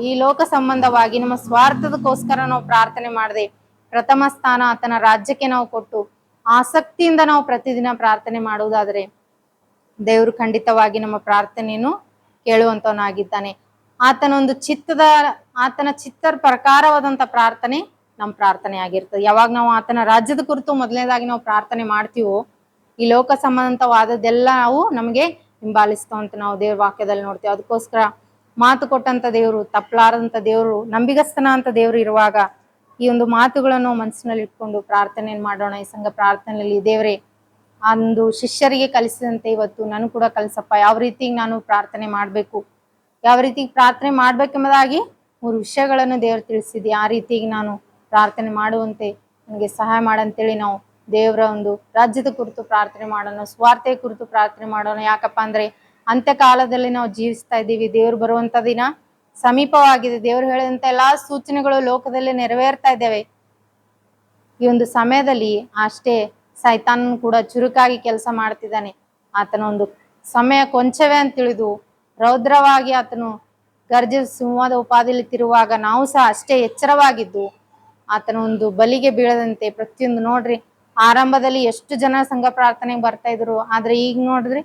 ಈ ಲೋಕ ಸಂಬಂಧವಾಗಿ ನಮ್ಮ ಸ್ವಾರ್ಥದಕ್ಕೋಸ್ಕರ ನಾವು ಪ್ರಾರ್ಥನೆ ಮಾಡದೆ ಪ್ರಥಮ ಸ್ಥಾನ ಆತನ ರಾಜ್ಯಕ್ಕೆ ನಾವು ಕೊಟ್ಟು ಆಸಕ್ತಿಯಿಂದ ನಾವು ಪ್ರತಿದಿನ ಪ್ರಾರ್ಥನೆ ಮಾಡುವುದಾದರೆ ದೇವರು ಖಂಡಿತವಾಗಿ ನಮ್ಮ ಪ್ರಾರ್ಥನೆಯನ್ನು ಕೇಳುವಂತವನಾಗಿದ್ದಾನೆ. ಆತನ ಚಿತ್ತದ ಪ್ರಕಾರವಾದಂತ ಪ್ರಾರ್ಥನೆ ನಮ್ಮ ಪ್ರಾರ್ಥನೆ ಆಗಿರ್ತದೆ. ಯಾವಾಗ ನಾವು ಆತನ ರಾಜ್ಯದ ಕುರಿತು ಮೊದಲನೇದಾಗಿ ನಾವು ಪ್ರಾರ್ಥನೆ ಮಾಡ್ತೀವೋ, ಈ ಲೋಕ ಸಂಬಂಧವಾದದ್ದೆಲ್ಲ ನಾವು ನಮಗೆ ಹಿಂಬಾಲಿಸ್ತಾವ ಅಂತ ನಾವು ದೇವ್ರ ವಾಕ್ಯದಲ್ಲಿ ನೋಡ್ತೀವಿ. ಅದಕ್ಕೋಸ್ಕರ ಮಾತು ಕೊಟ್ಟಂತ ದೇವರು, ತಪ್ಪಲಾರದಂತ ದೇವರು, ನಂಬಿಗಸ್ತನ ಅಂತ ದೇವರು ಇರುವಾಗ ಈ ಒಂದು ಮಾತುಗಳನ್ನು ಮನಸ್ಸಿನಲ್ಲಿ ಇಟ್ಕೊಂಡು ಪ್ರಾರ್ಥನೆಯನ್ನು ಮಾಡೋಣ. ಈ ಸಂಘ ಪ್ರಾರ್ಥನೆಯಲ್ಲಿ ದೇವರೇ ಒಂದು ಶಿಷ್ಯರಿಗೆ ಕಲಿಸಿದಂತೆ ಇವತ್ತು ನಾನು ಕೂಡ ಕಲಿಸಪ್ಪ. ಯಾವ ರೀತಿ ನಾನು ಪ್ರಾರ್ಥನೆ ಮಾಡ್ಬೇಕು, ಯಾವ ರೀತಿ ಪ್ರಾರ್ಥನೆ ಮಾಡ್ಬೇಕೆಂಬುದಾಗಿ 3 ವಿಷಯಗಳನ್ನು ದೇವರು ತಿಳಿಸಿದ್ದೆ. ಆ ರೀತಿಯಾಗಿ ನಾನು ಪ್ರಾರ್ಥನೆ ಮಾಡುವಂತೆ ನನಗೆ ಸಹಾಯ ಮಾಡಂತೇಳಿ ನಾವು ದೇವರ ಒಂದು ರಾಜ್ಯದ ಕುರಿತು ಪ್ರಾರ್ಥನೆ ಮಾಡೋಣ, ಸ್ವಾರ್ಥೆಯ ಕುರಿತು ಪ್ರಾರ್ಥನೆ ಮಾಡೋಣ. ಯಾಕಪ್ಪ ಅಂದ್ರೆ ಅಂತ್ಯ ಕಾಲದಲ್ಲಿ ನಾವು ಜೀವಿಸ್ತಾ ಇದ್ದೀವಿ. ದೇವ್ರು ಬರುವಂತ ದಿನ ಸಮೀಪವಾಗಿದೆ. ದೇವ್ರು ಹೇಳಿದಂತ ಎಲ್ಲಾ ಸೂಚನೆಗಳು ಲೋಕದಲ್ಲಿ ನೆರವೇರ್ತಾ ಇದ್ದೇವೆ. ಈ ಒಂದು ಸಮಯದಲ್ಲಿ ಅಷ್ಟೇ ಸೈತಾನ್ ಕೂಡ ಚುರುಕಾಗಿ ಕೆಲಸ ಮಾಡ್ತಿದ್ದಾನೆ. ಆತನ ಒಂದು ಸಮಯ ಕೊಂಚವೇ ಅಂತ ತಿಳಿದು ರೌದ್ರವಾಗಿ ಆತನು ಗರ್ಜಿಸುವ ಸಿಂಹದ ಉಪಾದಿಯಲ್ಲಿ ತಿರುವಾಗ ನಾವು ಸಹ ಅಷ್ಟೇ ಎಚ್ಚರವಾಗಿದ್ದು ಆತನ ಒಂದು ಬಲಿಗೆ ಬೀಳದಂತೆ ಪ್ರತಿಯೊಂದು ನೋಡ್ರಿ, ಆರಂಭದಲ್ಲಿ ಎಷ್ಟು ಜನ ಸಂಘ ಪ್ರಾರ್ಥನೆಗೆ ಬರ್ತಾ ಇದ್ರು, ಆದ್ರೆ ಈಗ ನೋಡಿದ್ರಿ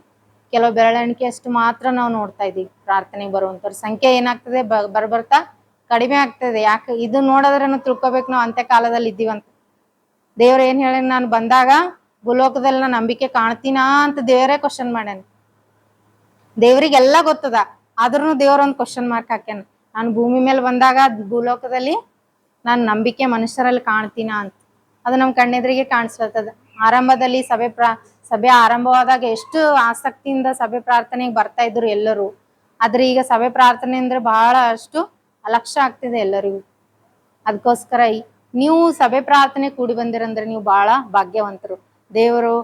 ಕೆಲವು ಬೆರಳೆಣಿಕೆ ಅಷ್ಟು ಮಾತ್ರ ನಾವು ನೋಡ್ತಾ ಇದ್ದೀವಿ. ಪ್ರಾರ್ಥನೆಗೆ ಬರುವಂತವ್ರ ಸಂಖ್ಯೆ ಏನಾಗ್ತದೆ, ಬರ್ತಾ ಕಡಿಮೆ ಆಗ್ತದೆ. ಯಾಕೆ ಇದು ನೋಡಿದ್ರೆ ನಾವು ತಿಳ್ಕೊಬೇಕು ನಾವು ಅಂತ್ಯ ಕಾಲದಲ್ಲಿ ಇದ್ದೀವಂತ. ದೇವ್ರ ಏನ್ ಹೇಳ, ನಾನು ಬಂದಾಗ ಭೂಲೋಕದಲ್ಲಿ ನಾನು ನಂಬಿಕೆ ಕಾಣ್ತೀನಾ ಅಂತ ದೇವರೇ ಕ್ವಶನ್ ಮಾಡ್ಯಾನ. ದೇವ್ರಿಗೆಲ್ಲ ಗೊತ್ತದ, ಆದ್ರೂ ದೇವ್ರ ಒಂದು ಕ್ವಶನ್ ಮಾರ್ಕ್ ಹಾಕ್ಯಾನ, ನಾನು ಭೂಮಿ ಮೇಲೆ ಬಂದಾಗ ಭೂಲೋಕದಲ್ಲಿ ನಾನು ನಂಬಿಕೆ ಮನುಷ್ಯರಲ್ಲಿ ಕಾಣ್ತೀನ ಅಂತ. ಅದು ನಮ್ ಕಣ್ಣೆದ್ರಿಗೆ ಕಾಣಿಸ್ಲತ್ತದ. ಆರಂಭದಲ್ಲಿ ಸಭೆ ಆರಂಭವಾದಾಗ ಎಷ್ಟು ಆಸಕ್ತಿಯಿಂದ ಸಭೆ ಪ್ರಾರ್ಥನೆಗೆ ಬರ್ತಾ ಇದ್ರು ಎಲ್ಲರೂ. ಆದ್ರೆ ಈಗ ಸಭೆ ಪ್ರಾರ್ಥನೆ ಅಂದ್ರೆ ಬಹಳ ಅಷ್ಟು ಅಲಕ್ಷ್ಯ ಆಗ್ತಿದೆ ಎಲ್ಲರಿಗೂ. ಅದಕ್ಕೋಸ್ಕರ ನೀವು ಸಭೆ ಪ್ರಾರ್ಥನೆ ಕೂಡಿ ಬಂದಿರಂದ್ರೆ ನೀವು ಬಹಳ ಭಾಗ್ಯವಂತರು. ದೇವರು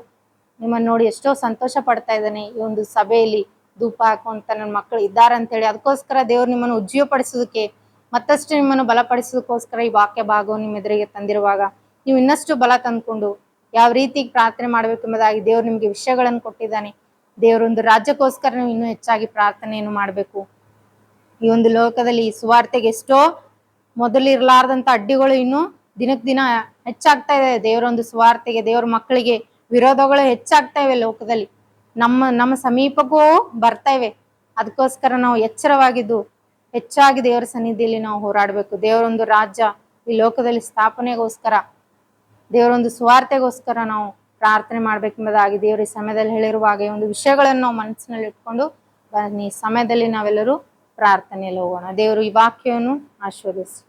ನಿಮ್ಮನ್ನ ನೋಡಿ ಎಷ್ಟೋ ಸಂತೋಷ ಪಡ್ತಾ ಇದ್ದಾನೆ. ಈ ಒಂದು ಸಭೆಯಲ್ಲಿ ಧೂಪ ಹಾಕುವಂತ ನನ್ನ ಮಕ್ಕಳು ಇದ್ದಾರೆ ಅಂತ ಹೇಳಿ. ಅದಕ್ಕೋಸ್ಕರ ದೇವ್ರು ನಿಮ್ಮನ್ನು ಉಜ್ಜೀವಪಡಿಸೋದಕ್ಕೆ, ಮತ್ತಷ್ಟು ನಿಮ್ಮನ್ನು ಬಲಪಡಿಸೋದಕ್ಕೋಸ್ಕರ ಈ ವಾಕ್ಯ ಭಾಗವು ನಿಮ್ಮ ಎದುರಿಗೆ ತಂದಿರುವಾಗ ನೀವು ಇನ್ನಷ್ಟು ಬಲ ತಂದ್ಕೊಂಡು ಯಾವ ರೀತಿ ಪ್ರಾರ್ಥನೆ ಮಾಡ್ಬೇಕೆಂಬುದಾಗಿ ದೇವ್ರು ನಿಮ್ಗೆ ವಿಷಯಗಳನ್ನು ಕೊಟ್ಟಿದ್ದಾನೆ. ದೇವರೊಂದು ರಾಜ್ಯಕ್ಕೋಸ್ಕರ ನೀವು ಇನ್ನೂ ಹೆಚ್ಚಾಗಿ ಪ್ರಾರ್ಥನೆಯನ್ನು ಮಾಡಬೇಕು. ಈ ಒಂದು ಲೋಕದಲ್ಲಿ ಸುವಾರ್ತೆಗೆ ಎಷ್ಟೋ ಮೊದಲಿರ್ಲಾರ್ದಂತ ಅಡ್ಡಿಗಳು ಇನ್ನು ದಿನಕ್ಕೆ ದಿನ ಹೆಚ್ಚಾಗ್ತಾ ಇದೆ. ದೇವರೊಂದು ಸುವಾರ್ತೆಗೆ, ದೇವ್ರ ಮಕ್ಕಳಿಗೆ ವಿರೋಧಗಳು ಹೆಚ್ಚಾಗ್ತಾ ಇವೆ ಲೋಕದಲ್ಲಿ, ನಮ್ಮ ಸಮೀಪಕ್ಕೂ ಬರ್ತಾ ಇವೆ. ಅದಕ್ಕೋಸ್ಕರ ನಾವು ಎಚ್ಚರವಾಗಿದ್ದು ಹೆಚ್ಚಾಗಿ ದೇವರ ಸನ್ನಿಧಿಯಲ್ಲಿ ನಾವು ಹೋರಾಡಬೇಕು. ದೇವರೊಂದು ರಾಜ್ಯ ಈ ಲೋಕದಲ್ಲಿ ಸ್ಥಾಪನೆಗೋಸ್ಕರ, ದೇವರೊಂದು ಸುವಾರ್ತೆಗೋಸ್ಕರ ನಾವು ಪ್ರಾರ್ಥನೆ ಮಾಡ್ಬೇಕೆಂಬುದಾಗಿ ದೇವರ ಈ ಸಮಯದಲ್ಲಿ ಹೇಳಿರುವಾಗ ಈ ಒಂದು ವಿಷಯಗಳನ್ನು ನಾವು ಮನಸ್ಸಿನಲ್ಲಿ ಇಟ್ಕೊಂಡು ಈ ಸಮಯದಲ್ಲಿ ನಾವೆಲ್ಲರೂ ಪ್ರಾರ್ಥನೆಯಲ್ಲಿ ಹೋಗೋಣ. ದೇವರು ಈ ವಾಕ್ಯವನ್ನು ಆಶೀರ್ವದಿಸಿ.